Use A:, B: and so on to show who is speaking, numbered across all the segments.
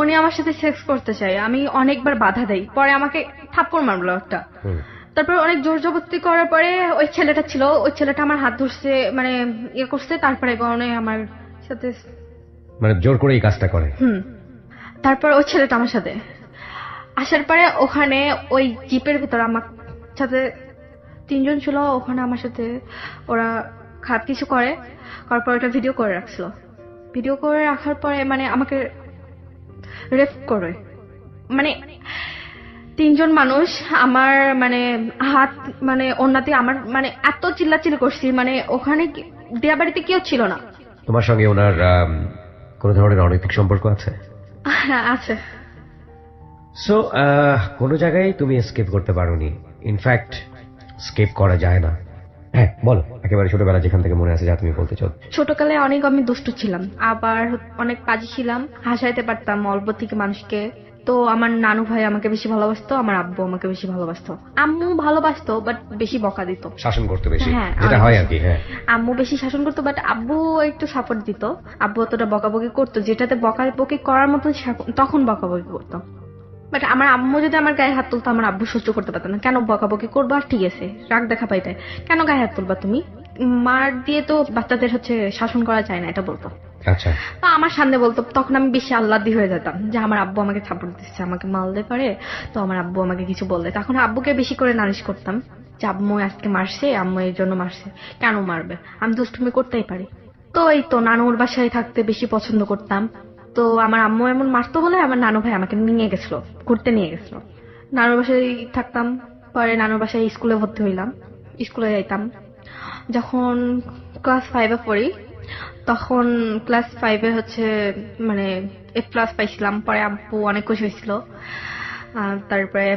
A: উনি আমার সাথে সেক্স করতে চাই, আমি অনেকবার বাধা দেই, পরে আমাকে থাপ্পড় মারলো একটা। তারপর অনেক জোর জবরদস্তি করার পরে ওই ছেলেটা আমার হাত ধরছে, মানে ইয়ে করছে, তারপরে আমার সাথে
B: মানে জোর করে এই কাজটা করে।
A: তারপর ওই ছেলেটা আমার সাথে আসার পরে ওখানে ওই জিপের ভিতর আমার সাথে 3 জন ছিল, ওখানে আমার সাথে ওরা খারাপ কিছু করার পর একটা ভিডিও করে রাখছিল। ভিডিও করে রাখার পরে মানে আমাকে রেপ করে, মানে 3 জন মানুষ আমার মানে হাত মানে ওনাতে আমার মানে এত চিল্লাচিল্লি করছি, মানে ওখানে দেয়া বাড়িতে কেউ ছিল না।
B: তোমার সঙ্গে ওনার কোন ধরনের অনৈতিক সম্পর্ক আছে?
A: হ্যাঁ আছে।
B: সো কোন জায়গায় তুমি এসকেপ করতে পারোনি, ইনফ্যাক্ট স্কেপ করা যায় না। হ্যাঁ বলো, একেবারে ছোটবেলা যেখান থেকে মনে আছে যা তুমি বলতে চাও।
A: ছোটকালে অনেক আমি দুষ্ট ছিলাম, আবার অনেক কাজী ছিলাম, হাসাইতে পারতাম অল্প থেকে মানুষকে। তো আমার নানু ভাই আমাকে বেশি ভালোবাসতো, আমার আব্বু আমাকে বেশি ভালোবাসতো। আম্মু ভালোবাসতো বাট বেশি বকা দিত,
B: শাসন করতো বেশি।
A: হ্যাঁ
B: যেটা হয় আর কি। হ্যাঁ
A: আম্মু বেশি শাসন করতো বাট আব্বু একটু সাপোর্ট দিত। আব্বু অতটা বকাবকি করতো, যেটাতে বকাবকি করার মতো তখন বকাবকি করতো। বাট আমার আম্মু যদি আমার গায়ে হাত তুলতো, আমার আব্বু সহ্য করতে পারতো না। কেন বকাবকি করবো, আর ঠিক আছে রাগ দেখা পাইতে, কেন গায়ে হাত তুলবা তুমি, মার দিয়ে তো বাচ্চাদের শাসন করা যায় না, এটা বলতো।
B: আচ্ছা।
A: তো আমার সামনে বলতো, তখন আমি বেশি আহ্লাদি হয়ে যেতাম যে আমার আব্বু আমাকে সাপোর্ট দিচ্ছে, আমাকে মারলে পারে, তো আমার আব্বু আমাকে কিছু বললে তখন আব্বুকে বেশি করে নালিশ করতাম যে আম্মু আজকে মারছে, আম্মু এই জন্য মারছে, কেন মারবে, আমি দুষ্টুমি করতেই পারি। তো এই তো নানুর বাসায় থাকতে বেশি পছন্দ করতাম। তো আমার আম্মু এমন মারতো বলে আমার নানু ভাই আমাকে নিয়ে গেছিল, ঘুরতে নিয়ে গেছিল। নানুর বাসায় থাকতাম, পরে নানুর বাসায় স্কুলে ভর্তি হইলাম, স্কুলে যাইতাম। যখন ক্লাস 5-এ পড়ি, তখন ক্লাস 5-এ মানে A+ পাইছিলাম, পরে আব্বু অনেক খুশি হয়েছিল। তারপরে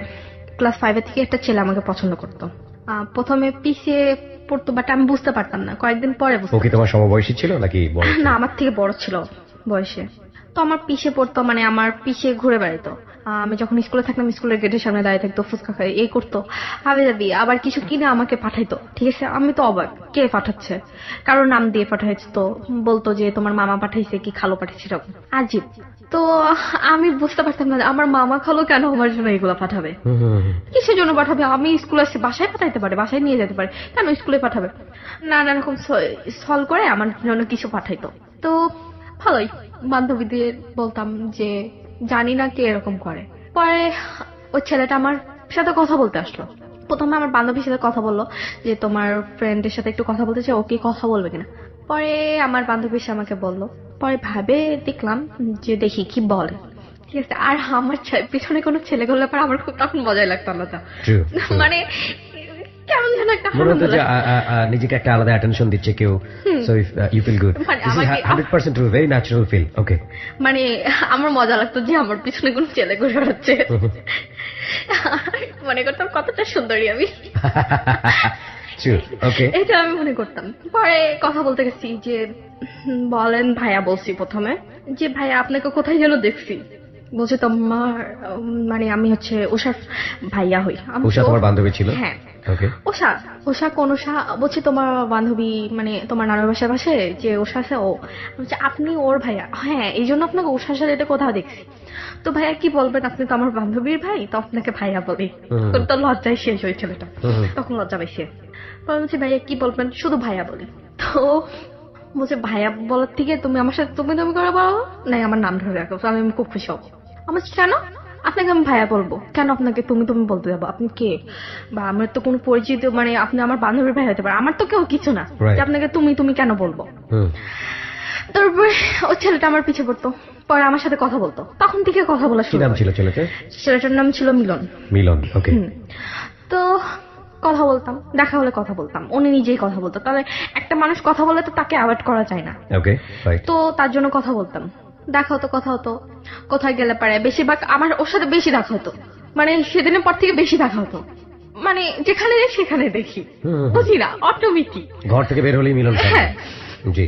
A: ক্লাস 5-এ থেকে একটা ছেলে আমাকে পছন্দ করতো। প্রথমে পিছিয়ে পড়তো বাট আমি বুঝতে পারতাম না, কয়েকদিন পরে বুঝতে।
B: ওকে তোমার সমবয়সী ছিল নাকি বড়?
A: না, আমার থেকে বড় ছিল বয়সে। তো আমার পিছে পড়তো, মানে আমার পিছে ঘুরে বেড়াইতো। আমি যখন স্কুলে থাকতাম, স্কুলের গেটের সামনে দাঁড়িয়ে থাকতো, ফুচকা খাই এই করতো, হাবি যাবি, আবার কিছু কিনে আমাকে পাঠাইতো। ঠিক আছে, আমি তো অবাক, কে পাঠাচ্ছে, কারোর নাম দিয়ে পাঠাইছে, তো বলতো যে তোমার মামা পাঠাইছে কি খালো পাঠাইছে, এরকম আজীব। তো আমি বুঝতে পারতাম না আমার মামা খালো কেন আমার জন্য এগুলো পাঠাবে, কিসের জন্য পাঠাবে, আমি স্কুলে আসছি, বাসায় পাঠাইতে পারে, বাসায় নিয়ে যেতে পারে, কেন স্কুলে পাঠাবে। নানা রকম সলভ করে আমার জন্য কিছু পাঠাইতো। তো ভালোই বান্ধবীদের বলতাম যে জানি না কে এরকম করে। পরে ওই ছেলেটা আমার সাথে কথা বলতে আসলো। প্রথমে আমার বান্ধবীর সাথে কথা বললো যে তোমার ফ্রেন্ডের সাথে একটু কথা বলতে চাই, ওকে কথা বলবে কিনা। পরে আমার বান্ধবী সে আমাকে বললো, পরে ভাবে দেখলাম যে দেখি কি বলে। ঠিক আছে, আর আমার পিছনে কোনো ছেলে গেলে পরে আমার খুব তখন মজাই লাগতো আলাদা, মানে কেমন যেন একটা
B: মনে হতো যে নিজেকে একটা আলাদা অ্যাটেনশন দিচ্ছে কেউ, so you feel good, this is 100% true, very natural feel. Okay,
A: মানে আমার মজা লাগতো যে আমার পিছনে কোন ছেলে ঘুরে বেড়াচ্ছে, মনে করতাম কতটা সুন্দরী আমি, এটা আমি মনে করতাম। পরে কথা বলতে গেছি যে বলেন ভাইয়া, বলছি প্রথমে যে ভাইয়া আপনাকে কোথায় যেন দেখছি, বলছে তোমার মানে আমি উষার ভাইয়া হই।
B: উষা তোমার বান্ধবী ছিল?
A: হ্যাঁ। উষা কোন উষা, বলছে তোমার বান্ধবী মানে তোমার নানুর বাসার পাশে যে উষা আছে, ও বলছে আপনি ওর ভাইয়া? হ্যাঁ, এই জন্য আপনাকে উষার সাথে এটা কোথাও দেখছি। তো ভাইয়া কি বলবেন, আপনি তো আমার বান্ধবীর ভাই, তো আপনাকে ভাইয়া বলি। তো লজ্জায় শেষ ওই ছেলেটা, তখন লজ্জা পাইছে। বলছি ভাইয়া কি বলবেন, শুধু ভাইয়া বলি। তো বলছে ভাইয়া বলার থেকে তুমি আমার সাথে তুমি তুমি করে বলো, নাই আমার নাম ধরে রাখো, আমি খুব খুশি হবো। আমার কেন আপনাকে আমি ভাইয়া বলবো, কেন আপনাকে তুমি তুমি বলতে যাবো, আপনি কে, বা আমার তো কোনো পরিচিত, মানে আপনি আমার বান্ধবীর ভাই হতে পারে, আমার তো কেউ কিছু না যে আপনাকে তুমি তুমি কেন বলবো। তারপরে ওই ছেলেটা আমার পিছে পড়তো, পরে আমার সাথে কথা বলতো, তখন থেকে কথা বলা শুরু।
B: কি নাম ছিল
A: ছেলেটার নাম ছিল মিলন।
B: ওকে।
A: তো কথা বলতাম, দেখা হলে কথা বলতাম, উনি নিজেই কথা বলতো, তাহলে একটা মানুষ কথা বলে তো তাকে অ্যাভয়েড করা যায় না। তো তার জন্য কথা বলতাম, দেখা হতো, কথা হতো, কোথায় গেলে পারে বেশিরভাগ আমার ওর সাথে বেশি দেখা হতো, মানে সেদিনের পর থেকে বেশি দেখা হতো, মানে যেখানে যাই সেখানে দেখি, বুঝি না অটোমেটিক,
B: ঘর থেকে বের হলেই মিলন।
A: হ্যাঁ জি,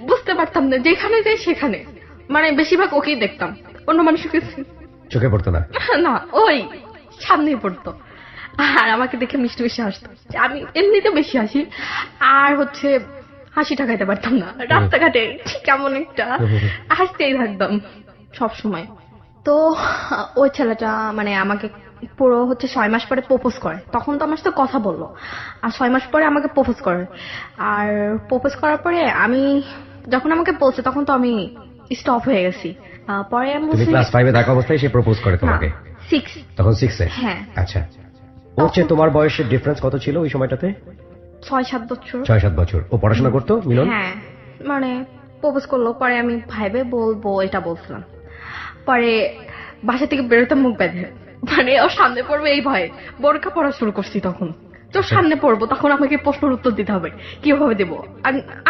A: বুঝতে পারতাম না, যেখানে যাই সেখানে মানে বেশিরভাগ ওকেই দেখতাম, অন্য মানুষকে
B: চোখে পড়তো না,
A: না ওই সামনেই পড়তো, আর আমাকে দেখে মিষ্টি মিষ্টি হাসতো। আমি এমনিতে বেশি হাসি, আর হাসি ঠেকাইতে পারতাম না, রাস্তাঘাটে কেমন একটা হাসতেই থাকতাম সব সময়। তো ওই ছেলেটা মানে আমাকে পুরো হচ্ছে 6 মাস পরে প্রপোজ করে। তখন তো আমার সাথে কথা বললো, আর 6 মাস পরে আমাকে প্রপোজ করে। আর প্রপোজ করার পরে আমি যখন আমাকে বলছে তখন তো আমি স্টপ হয়ে গেছি। পরে আমি
B: তুমি
A: বলছি
B: ক্লাস 5 এ থাকা অবস্থায় সে প্রপোজ করে
A: না,
B: তোমাকে?
A: 6।
B: তখন 6 এ?
A: হ্যাঁ।
B: আচ্ছা, ওর চেয়ে তোমার বয়সের ডিফারেন্স কত ছিল ওই সময়টাতে?
A: 6-7 বছর।
B: 6-7 বছর। ও পড়াশোনা করতো মিলন?
A: হ্যাঁ, মানে প্রপোজ করলো, পরে আমি ভাইবে বলবো এটা বলছিলাম। পরে বাসা থেকে বেরোতে মুখ বেঁধে, মানে ওর সামনে পড়বে এই ভয়ে বোরকা পড়া শুরু করছি। তখন তোর সামনে পড়বো, তখন আমাকে প্রশ্নের উত্তর দিতে হবে, কিভাবে দেবো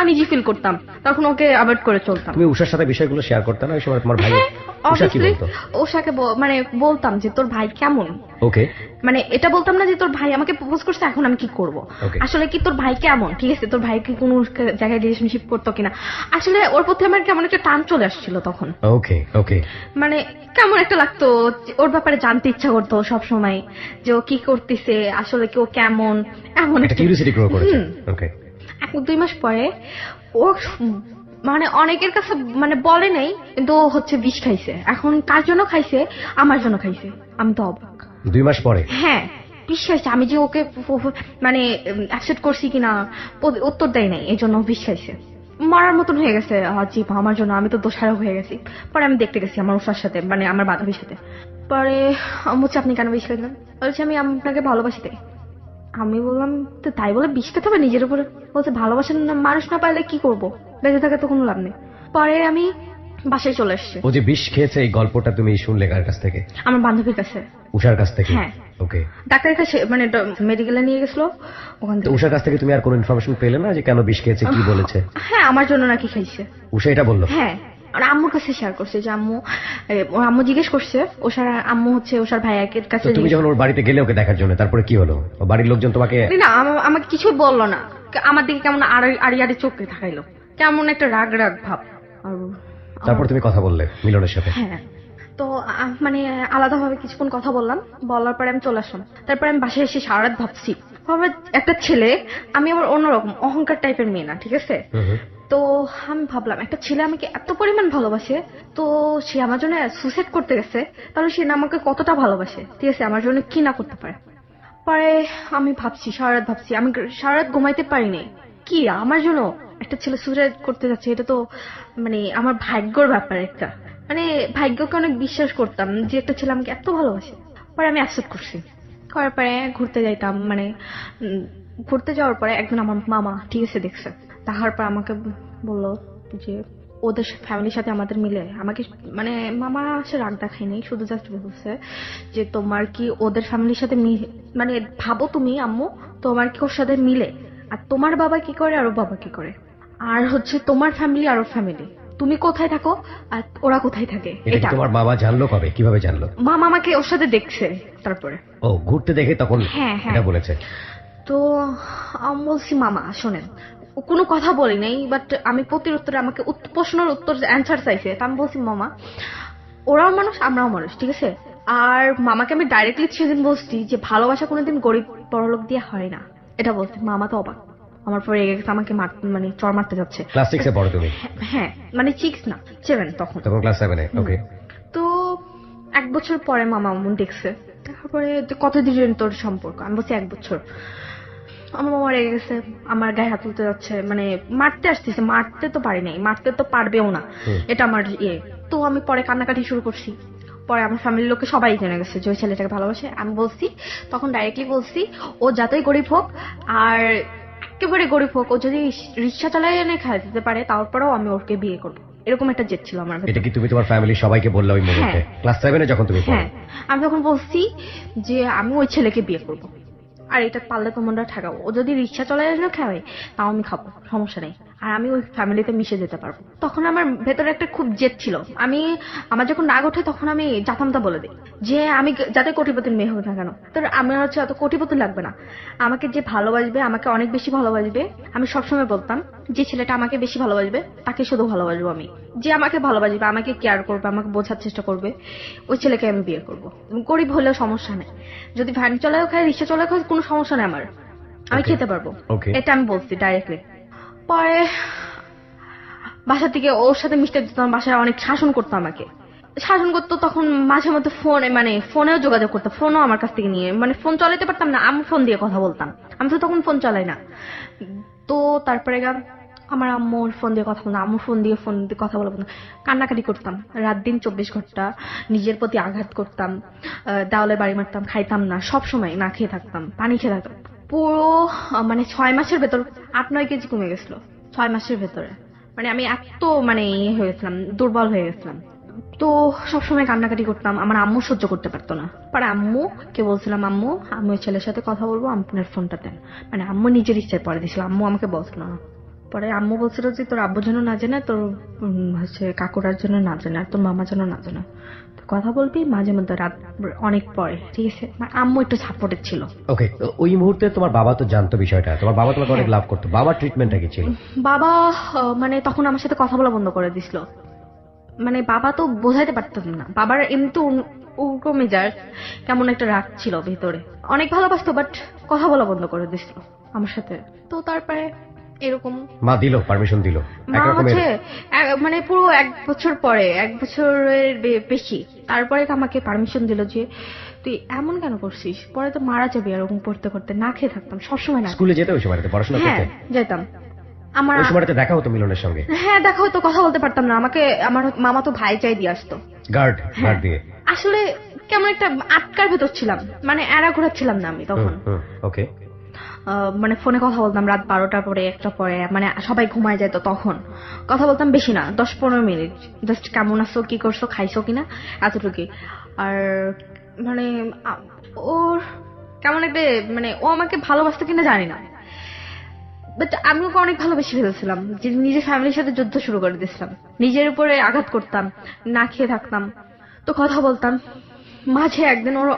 A: আনইজি ফিল করতাম, তখন ওকে অ্যাভয়েড করে চলতাম।
B: তুমি উষার সাথে বিষয়গুলো শেয়ার করতে না ওই সময় তোমার ভাই?
A: হ্যাঁ,
B: উষা কি
A: obviously
B: বলতো?
A: ওষাকে মানে বলতাম যে তোর ভাই কেমন।
B: ওকে,
A: মানে এটা বলতাম না যে তোর ভাই আমাকে প্রপোজ করছে এখন আমি কি করব।
B: Okay.
A: আসলে কি তোর ভাই কেমন, ঠিক আছে, তোর ভাই কি কোনো জায়গায় রিলেশনশিপ করতো কিনা। আসলে ওর প্রতি আমার কেমন একটা টান চলে আসছিল তখন।
B: ওকে, ওকে।
A: মানে কেমন একটা লাগতো, ওর ব্যাপারে জানতে ইচ্ছা করতো সব সময়, যে ও কি করতেছে, আসলে কি ও কেমন, এমন
B: একটা কিউরিওসিটি গ্রো করেছে।
A: হুম।
B: ওকে।
A: 1-2 মাস পরে ও মানে অনেকের কাছে মানে বলে নেই, কিন্তু ও হচ্ছে বিষ খাইছে। এখন কার জন্য খাইছে? আমার জন্য খাইছে। আমি তো অবাক।
B: 2 মাস পরে?
A: হ্যাঁ, বিশ্বাস আমি যে ওকে মানে অ্যাকসেপ্ট করছি কিনা উত্তর দেয় নাই, এই জন্য বিশ্বাসে মরার মতন হয়ে গেছে। জি আমার জন্য, আমি তো দোষারোপ হয়ে গেছি। পরে আমি দেখতে গেছি আমার উষার সাথে, মানে আমার বান্ধবীর সাথে। পরে বলছে আপনি কেন বিষ খেলেন? বলছে আমি আপনাকে ভালোবাসি তাই। আমি বললাম তো তাই বলে বিষ খেতে হবে নিজের উপরে? বলছে ভালোবাসেন না মানুষ না পাইলে কি করব, বেঁচে থাকে তো কোনো লাভ নেই। পরে আমি বাসায় চলে আসছি।
B: ও যে বিষ খেয়েছে এই গল্পটা তুমি শুনলে কার কাছ থেকে?
A: আমার বান্ধবীর কাছে।
B: উষার কাছ থেকে?
A: হ্যাঁ।
B: ওকে।
A: ডাক্তারের কাছে মানে মেডিকেলে নিয়ে গেছিল, ওখান
B: তো
A: থেকে।
B: উষার কাছ থেকে তুমি আর কোনো ইনফরমেশন পেলে না যে কেন বিষ খেয়েছে, কি বলেছে?
A: হ্যাঁ, আমার জন্য নাকি খাইছে।
B: উষা এটা বললো?
A: হ্যাঁ, আর আম্মুর কাছে শেয়ার করছে যে আম্মু, ওর আম্মু জিজ্ঞেস করছে ওষার আম্মু হচ্ছে ওষার ভাইয়ের কাছে।
B: তো তুমি যখন ওর বাড়িতে গেলে ওকে দেখার জন্য, তারপরে কি হলো? ও বাড়ির লোকজন তোমাকে?
A: না, আমাকে কিছুই বললো না। আমার দিকে কেমন আড়ি আড়ি চোখে থাকাইলো, কেমন একটা রাগ রাগ ভাব। আর
B: তারপর তুমি কথা বললে মিলনের সাথে?
A: হ্যাঁ, তো মানে আলাদাভাবে কিছুক্ষণ কথা বললাম, বলার পরে আমি চলে আসলাম। তারপরে আমি বাসায় এসে সারা রাত ভাবছি, ভাবে একটা ছেলে, আমি আবার অন্যরকম অহংকার টাইপের মেয়ে না, ঠিক আছে।
B: হুম হুম।
A: তো আমি ভাবলাম একটা ছেলে আমাকে এত পরিমাণ ভালোবাসে, তো সে আমার জন্য সুসাইড করতে গেছে, তাহলে সে না আমাকে কতটা ভালোবাসে, ঠিক আছে, আমার জন্য কি না করতে পারে। পরে আমি ভাবছি, সারা রাত ভাবছি, আমি সারা রাত ঘুমাইতে পারিনি। কি আমার জন্য একটা ছেলে সুসাইড করতে যাচ্ছে, এটা তো মানে আমার ভাগ্যর ব্যাপার একটা। মানে ভাগ্যকে অনেক বিশ্বাস করতাম যে একটা ছেলে আমাকে এত ভালোবাসে। পরে আমি অ্যাকসেপ্ট করছি। করার পরে ঘুরতে যাইতাম, মানে ঘুরতে যাওয়ার পরে একদিন আমার মামা, ঠিক আছে, দেখছে। দেখার পর আমাকে বললো যে ওদের ফ্যামিলির সাথে আমাদের মিলে, আমাকে মানে মামা সে রাগ দেখায়নি, শুধু জাস্ট বলছে যে তোমার কি ওদের ফ্যামিলির সাথে মানে ভাবো তুমি আম্মু, তোমার কি ওর সাথে মিলে, আর তোমার বাবা কি করে আর ওর বাবা কি করে, আর হচ্ছে তোমার ফ্যামিলি আর ওর ফ্যামিলি, তুমি কোথায় থাকো আর ওরা কোথায় থাকে।
B: এটা কি তোমার বাবা জানলো কবে, কিভাবে জানলো?
A: মামা আমাকে ওর সাথে দেখছে তারপরে।
B: ও ঘুরতে দেখে তখন
A: হ্যাঁ, হ্যাঁ।
B: এটা বলেছে?
A: তো আমি বলছি মামা শোনেন, ও কোনো কথা বলি নাই, বাট আমি প্রতির উত্তরে আমাকে প্রশ্নের উত্তর অ্যান্সার চাইছে, তা আমি বলছি মামা ওরাও মানুষ আমরাও মানুষ, ঠিক আছে। আর মামাকে আমি ডাইরেক্টলি সেদিন বলছি যে ভালোবাসা কোনোদিন গরিব বড়লোক দিয়ে হয় না, এটা বলছি। মামা তো অবাক, আমার পরে রেগে গেছে, আমাকে মানে চড় মারতে যাচ্ছে।
B: ক্লাস 6 এ পড়ো তুমি?
A: হ্যাঁ, মানে 6 না 7 তখন।
B: তখন ক্লাস 7 এ? ওকে।
A: তো 1 বছর পরে মামা মন দেখছে, তারপরে কতদিন তোর সম্পর্ক, আমি বলছি 1 বছর। আমার মামা রেগে গেছে, আমার গায়ে হাত তুলতে যাচ্ছে, মানে মারতে আসতেছে, মারতে তো পারি নাই, মারতে তো পারবেও না, এটা আমার ইয়ে। তো আমি পরে কান্নাকাটি শুরু করছি। পরে আমার ফ্যামিলির লোকে সবাই জেনে গেছে যে ওই ছেলেটাকে ভালোবাসে। আমি বলছি তখন ডাইরেক্টলি বলছি, ও যতই গরিব হোক আর একেবারে গরিব হোক, ও যদি রিক্সা চালায় এনে খাই দিতে পারে, তারপরেও আমি ওকে বিয়ে করবো, এরকম একটা জেদ ছিল আমার ভেতরে।
B: এটা কি তুমি তোমার ফ্যামিলি সবাইকে বললে ওই মুহূর্তে?
A: হ্যাঁ।
B: ক্লাস 7 এ যখন তুমি পড়ো?
A: হ্যাঁ, আমি তখন বলছি যে আমি ওই ছেলেকে বিয়ে করবো, আর এটা পারলে তোমরা ঠেকাবো, ও যদি রিক্সা চলে না খাওয়াই তাও আমি খাবো, সমস্যা নেই, আর আমি ওই ফ্যামিলিতে মিশে যেতে পারবো। তখন আমার ভেতরে একটা খুব জেদ ছিল, আমার যখন রাগ ওঠে তখন আমি জাতামতা বলে দিই যে আমি যাতে কোটিপতির মেয়ে হোক না কেন, তো আমার হচ্ছে অত কোটিপতি লাগবে না, আমাকে যে ভালোবাসবে, আমাকে অনেক বেশি ভালোবাসবে। আমি সবসময় বলতাম যে ছেলেটা আমাকে বেশি ভালোবাসবে তাকে শুধু ভালোবাসবো আমি, যে আমাকে ভালোবাসবে, আমাকে কেয়ার করবে, আমাকে বোঝার চেষ্টা করবে, ওই ছেলেকে আমি বিয়ে করবো। গরিব হলেও সমস্যা নেই, যদি ভ্যান চলাও খায় রিক্সা চলাও খায় কোনো সমস্যা নেই আমার, আমি খেতে পারবো, এটা আমি বলছি ডাইরেক্টলি। পরে বাসা থেকে ওর সাথে মিশতে দিতাম, বাসায় অনেক শাসন করতো আমাকে, শাসন করতো, তখন মাঝে মধ্যে ফোনে মানে ফোনেও যোগাযোগ করতো, ফোনও আমার কাছ থেকে নিয়ে, মানে ফোন চালাতে পারতাম না, আমি ফোন দিয়ে কথা বলতাম, আমি তো তখন ফোন চালাই না। তো তারপরে আমার আম্মুর ফোন দিয়ে কথা বলতাম, আম্মুর ফোন দিয়ে কথা বলতাম, কান্নাকাটি করতাম রাত দিন 24 ঘন্টা, নিজের প্রতি আঘাত করতাম, দেওয়ালে বাড়ি মারতাম, খাইতাম না, সব সময় না খেয়ে থাকতাম, পানি খেয়ে থাকতাম। পুরো মানে 6 মাসের ভেতর 8-9 কেজি কমে গেছিল, 6 মাসের ভেতরে। মানে আমি এত মানে ইয়ে হয়ে গেছিলাম, দুর্বল হয়ে গেছিলাম। তো সবসময় কান্নাকাটি করতাম, আমার আম্মু সহ্য করতে পারতো না। পরে আম্মুকে বলছিলাম, আম্মু আমি ওই ছেলের সাথে কথা বলবো, আপনার ফোনটা দেন। মানে আম্মু নিজের ইচ্ছায় পরে দিছিল, আম্মু আমাকে বলছিল না। পরে আম্মু বলছিল যে তোর আব্বু যেন না জানে, তোর হচ্ছে কাকুরার জন্য না জানে, আর তোর মামা যেন না জানে, তো কথা বলবি মাঝে মধ্যে রাত অনেক পরে, ঠিক আছে? মানে আম্মু একটু সাপোর্টেড ছিল।
B: ওকে, ওই মুহূর্তে তোমার বাবা তো জানতো বিষয়টা, তোমার বাবা তোমাকে অনেক লাভ করতো, বাবার ট্রিটমেন্টটা কি ছিল?
A: বাবা মানে তখন আমার সাথে কথা বলা বন্ধ করে দিছিল। মানে বাবা তো বোঝাইতে পারতেন না, বাবার এমনি উল্টো মেজাজ, কেমন একটা রাগ ছিল ভেতরে, অনেক ভালোবাসতো বাট কথা বলা বন্ধ করে দিছিল আমার সাথে। তো তারপরে এরকম
B: মা দিল, পারমিশন দিল
A: মা
B: একরকমের?
A: হচ্ছে মানে পুরো 1 বছর পরে, 1 বছরের বেশি তারপরে আমাকে পারমিশন দিল যে তুই এমন কেন করছিস, পরে তো মারা যাবি। এরকম পড়তে করতে না খেয়ে থাকতাম সবসময়, না
B: স্কুলে যেতে ওই সময়টাতে পড়াশোনা
A: হ্যাঁ
B: করতে?
A: যেতাম। আমার
B: ওই সময়টাতে দেখা হতো মিলনের সঙ্গে?
A: হ্যাঁ দেখা হতো, কথা বলতে পারতাম না, আমাকে আমার মামা তো ভাই চাই দিয়ে আসতো,
B: গার্ড
A: হ্যাঁ।
B: দিয়ে?
A: আসলে কেমন একটা আটকার ভেতর ছিলাম, মানে এরা ঘোরাচ্ছিলাম না আমি তখন।
B: ওকে।
A: মানে ফোনে কথা বলতাম রাত 12টার পরে, 1টার পরে, মানে সবাই ঘুমায় যেত তখন কথা বলতাম, বেশি না 10-15 মিনিট, জাস্ট কেমন আছো, কি করছো, খাইছো কিনা, এতটুকুই। আর মানে ওর কেমন একটা মানে ও আমাকে ভালোবাসতো কিনা জানি না, বাট আমি ওকে অনেক ভালোবেসে ফেলেছিলাম, যে নিজের ফ্যামিলির সাথে যুদ্ধ শুরু করে দিয়েছিলাম, নিজের উপরে আঘাত করতাম, না খেয়ে থাকতাম, তো কথা বলতাম। মাঝে একদিন ওর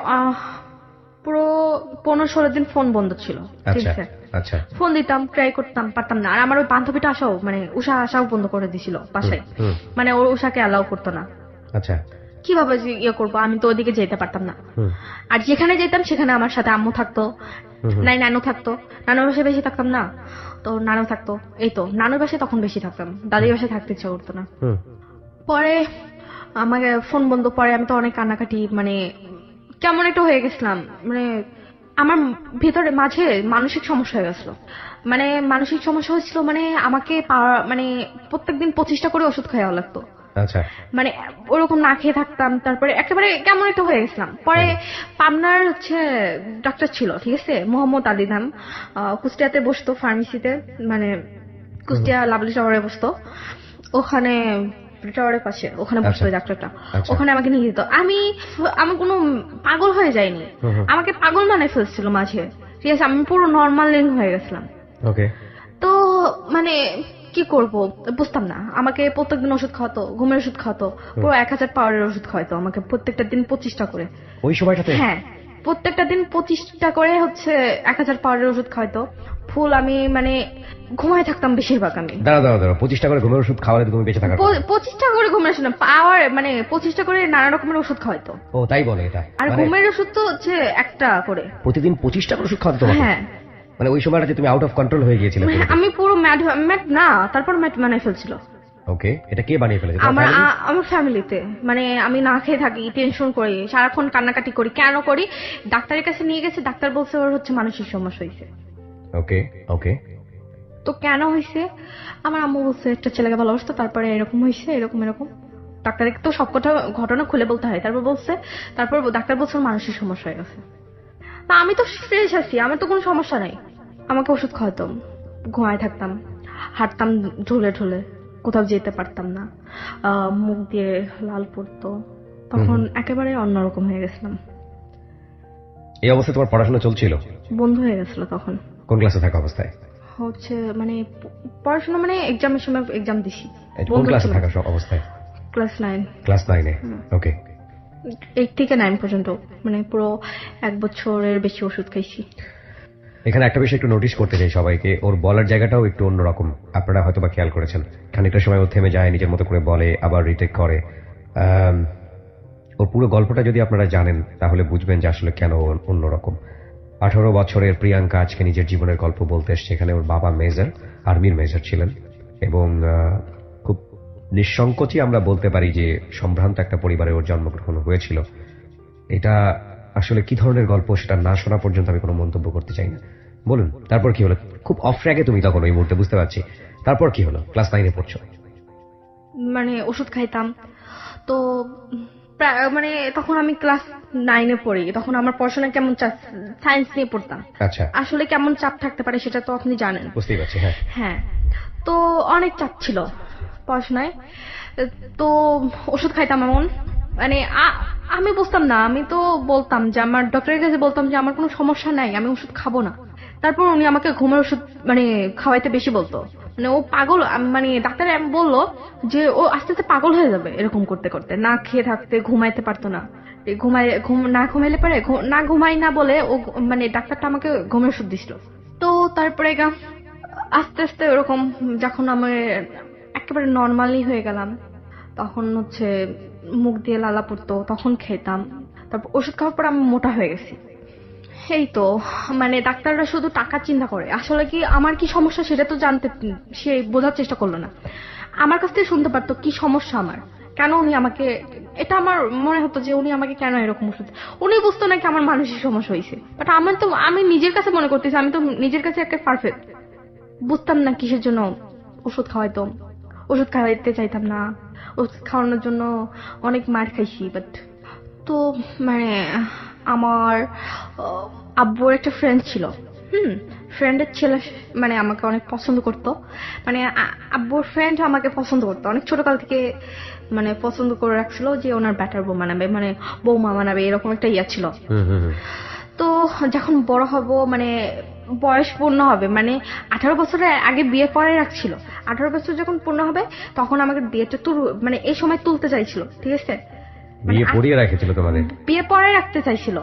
A: পুরো 15-16 দিন ফোন বন্ধ ছিল, ঠিক
B: আচ্ছা
A: আছে?
B: আচ্ছা।
A: ফোন দিতাম, ট্রাই করতাম, পারতাম না। আর আমার ওই বান্ধবীটা আসাও, মানে উষা আসাও বন্ধ করে দিছিল বাসায়, মানে ওর উষাকে অ্যালাউ করতো না।
B: আচ্ছা।
A: কিভাবে যে ইয়ে করবো, আমি তো ওদিকে যেতে পারতাম না। আর যেখানে যেতাম সেখানে আমার সাথে আম্মু থাকতো, নাই নানু থাকতো, নানুর বাসায় বেশি থাকতাম না, তো নানু থাকতো, এই তো নানুর বাসায় তখন বেশি থাকতাম, দাদির বাসায় থাকতে ইচ্ছা করতো না। পরে আমাকে ফোন বন্ধ, পরে আমি তো অনেক কান্নাকাটি, মানে কেমন একটা হয়ে গেছিলাম, মানে আমার ভেতরে মাঝে মানসিক সমস্যা হয়ে গেছিল। মানে মানসিক সমস্যা হয়েছিল, মানে আমাকে মানে প্রত্যেকদিন 25টা করে ওষুধ খাওয়া লাগতো।
B: আচ্ছা।
A: মানে ওরকম না খেয়ে থাকতাম, তারপরে একেবারে কেমন একটা হয়ে গেছিলাম। পরে পাবনার হচ্ছে ডাক্তার ছিল, ঠিক আছে, মোহাম্মদ আলী নাম, কুষ্টিয়াতে বসতো ফার্মেসিতে, মানে কুষ্টিয়া লাভলি টাওয়ারে বসতো, ওখানে টাওয়ারের পাশে, ওখানে বসতো ওই ডাক্তারটা। ওখানে আমাকে নিয়ে যেত। আমি কোনো পাগল হয়ে যাইনি, আমাকে পাগল বানাই ফেলছিল মাঝে, ঠিক আছে, আমি পুরো নর্মাল হয়ে গেছিলাম।
B: ওকে।
A: তো মানে কি করব বুঝতাম না, আমাকে প্রত্যেকদিন ওষুধ খাওয়াতো, ঘুমের ওষুধ খাওয়াতো, পুরো 1000 পাওয়ারের ওষুধ খাওয়াতো আমাকে, প্রত্যেকটা দিন 25টা করে।
B: ওই সময়টাতে?
A: হ্যাঁ, প্রত্যেকটা দিন 25টা করে হচ্ছে 1000 পাওয়ারের ওষুধ খাওয়াতো ফুল। আমি মানে ঘুমায় থাকতাম বেশিরভাগ। আমি
B: দাঁড়া 25টা করে ঘুমের ওষুধ খাওয়ালে তুমি বেঁচে থাকার কথা?
A: 25টা করে ঘুমের ওষুধ পাওয়ার, মানে 25টা করে নানা রকমের ওষুধ খাওয়াতো।
B: ও তাই বলে এটা?
A: আর ঘুমের ওষুধ তো হচ্ছে একটা করে
B: প্রতিদিন 25টা করে ওষুধ খাওয়াতো তোমাকে?
A: হ্যাঁ।
B: মানে ওই সময়টাতে তুমি আউট অফ কন্ট্রোল হয়ে গিয়েছিলে?
A: আমি পুরো ম্যাড না, তারপর ম্যাড বানাই ফেলছিল।
B: ওকে, এটা কে বানিয়ে ফেলেছে?
A: আমার ফ্যামিলিতে। মানে আমি না খেয়ে থাকি, টেনশন করি, সারাক্ষণ কান্নাকাটি করি, কেন করি, ডাক্তারের কাছে নিয়ে গেছে, ডাক্তার বলছে ওর হচ্ছে মানসিক সমস্যা হয়েছে।
B: ওকে ওকে।
A: তো কেন হয়েছে, আমার আম্মু বলছে একটা ছেলেকে ভালোবাসতো, তারপরে এরকম হয়েছে, এরকম এরকম। ডাক্তারকে তো সব ঘটনা খুলে বলতে হয়, তারপর বলছে, তারপর ডাক্তার বলছে ওর মানসিক সমস্যা হয়ে গেছে। তা আমি তো ফ্রেশ আছি, আমার তো কোনো সমস্যা নাই। আমাকে ওষুধ খাওয়াতাম, ঘুমায় থাকতাম, হাঁটতাম ঢুলে ঢুলে, কোথাও যেতে পারতাম না, মুখ দিয়ে লাল পড়তো, তখন একেবারে অন্যরকম হয়ে গেছিলাম।
B: এই অবস্থায় তোমার পড়াশোনা চলছিল? বন্ধ
A: হয়ে গেছিল তখন।
B: কোন ক্লাসে থাকা অবস্থায়?
A: হচ্ছে মানে পড়াশোনা, মানে এক্সামের সময় এক্সাম দিছি।
B: কোন ক্লাসে থাকা অবস্থায়?
A: ক্লাস 9।
B: ক্লাস 9-এ? ওকে।
A: 8 থেকে 9 পর্যন্ত, মানে পুরো 1 বছরের বেশি ওষুধ খাইছি।
B: এখানে একটা বিষয় একটু নোটিস করতে চাই সবাইকে, ওর বলার জায়গাটাও একটু অন্যরকম, আপনারা হয়তো বা খেয়াল করেছেন। খানিকটা সময় ও থেমে যায়, নিজের মতো করে বলে, আবার রিটেক করে। ওর পুরো গল্পটা যদি আপনারা জানেন তাহলে বুঝবেন যে আসলে কেন অন্যরকম। 18 বছরের প্রিয়াঙ্কা আজকে নিজের জীবনের গল্প বলতে এসছে। এখানে ওর বাবা মেজর, আর্মির মেজর ছিলেন, এবং খুব নিঃসংকোচে আমরা বলতে পারি যে সম্ভ্রান্ত একটা পরিবারে ওর জন্মগ্রহণ হয়েছিল। এটা আসলে কি ধরনের গল্প সেটা না শোনা পর্যন্ত আমি কোনো মন্তব্য করতে চাই না। বলুন তারপর কি হলো? খুব অফ ট্র্যাকে তুমি তখন ওই মুহূর্তে, বুঝতে পারছি। তারপর কি হলো? ক্লাস 9-এ পড়ছো।
A: মানে ওষুধ খাইতাম তো মানে তখন আমি ক্লাস 9-এ পড়ি, তখন আমার পড়াশোনা কেমন সায়েন্স নিয়ে পড়তাম।
B: আচ্ছা,
A: আসলে কেমন চাপ থাকতে পারে সেটা তো আপনি জানেন।
B: বুঝতেই পারছি। হ্যাঁ,
A: হ্যাঁ, তো অনেক চাপ ছিল পড়াশোনায়। তো ওষুধ খাইতাম এমন, মানে আমি বুঝতাম না। আমি তো বলতাম যে আমার ডক্টরের কাছে বলতাম যে আমার কোনো সমস্যা নাই, আমি ওষুধ খাবো না। তারপর উনি আমাকে ঘুমের ওষুধ মানে খাওয়াইতে বেশি বলতো। মানে ও পাগল, মানে ডাক্তার বললো যে ও আস্তে আস্তে পাগল হয়ে যাবে এরকম করতে করতে। না খেয়ে থাকতে, ঘুমাইতে পারতো না। না ঘুমাইলে পারে, না ঘুমাই না বলে ও মানে ডাক্তারটা আমাকে ঘুমের ওষুধ দিছিল। তো তারপরে আস্তে আস্তে ওরকম যখন আমি একেবারে নর্মালি হয়ে গেলাম, তখন হচ্ছে মুখ দিয়ে লালা পড়তো, তখন খেতাম। তারপর ওষুধ খাওয়ার পর আমি মোটা হয়ে গেছি। এই তো, মানে ডাক্তাররা শুধু টাকা চিন্তা করে, আসলে কি আমার কি সমস্যা সেটা তো জানতে, সে বোঝার চেষ্টা করলো না। আমার কাছ থেকে শুনতে পারতো কি সমস্যা আমার, কেন উনি আমাকে, এটা আমার মনে হতো যে উনি আমাকে কেন এরকম ওষুধ, উনি বুঝতো নাকি আমার মানসিক সমস্যা হয়েছে। বাট আমার তো, আমি নিজের কাছে মনে করতেছি আমি তো নিজের কাছে একটা পারফেক্ট, বুঝতাম না কিসের জন্য ওষুধ খাওয়াইতো। ওষুধ খাওয়াইতে চাইতাম না, ওষুধ খাওয়ানোর জন্য অনেক মার খাইছি। বাট তো মানে আমার আব্বুর একটা ফ্রেন্ড ছিল, ফ্রেন্ডের ছেলে মানে আমাকে অনেক পছন্দ করতো। মানে আব্বুর ফ্রেন্ড আমাকে পছন্দ করতো অনেক ছোটকাল থেকে, মানে পছন্দ করে রাখছিল যে ওনার ব্যাটার বউ মানাবে, মানে বৌমা মানাবে, এরকম একটা ইয়া ছিল। তো যখন বড় হব, মানে বয়স পূর্ণ হবে, মানে 18 বছরের আগে বিয়ে পরে রাখছিল। 18 বছর যখন পূর্ণ হবে তখন আমাকে বিয়েটা মানে এই সময় তুলতে চাইছিল, ঠিক আছে?
B: বিয়ে পড়িয়ে রেখেছিল তোমাদের?
A: বিয়ে পরে রাখতে চাইছিল।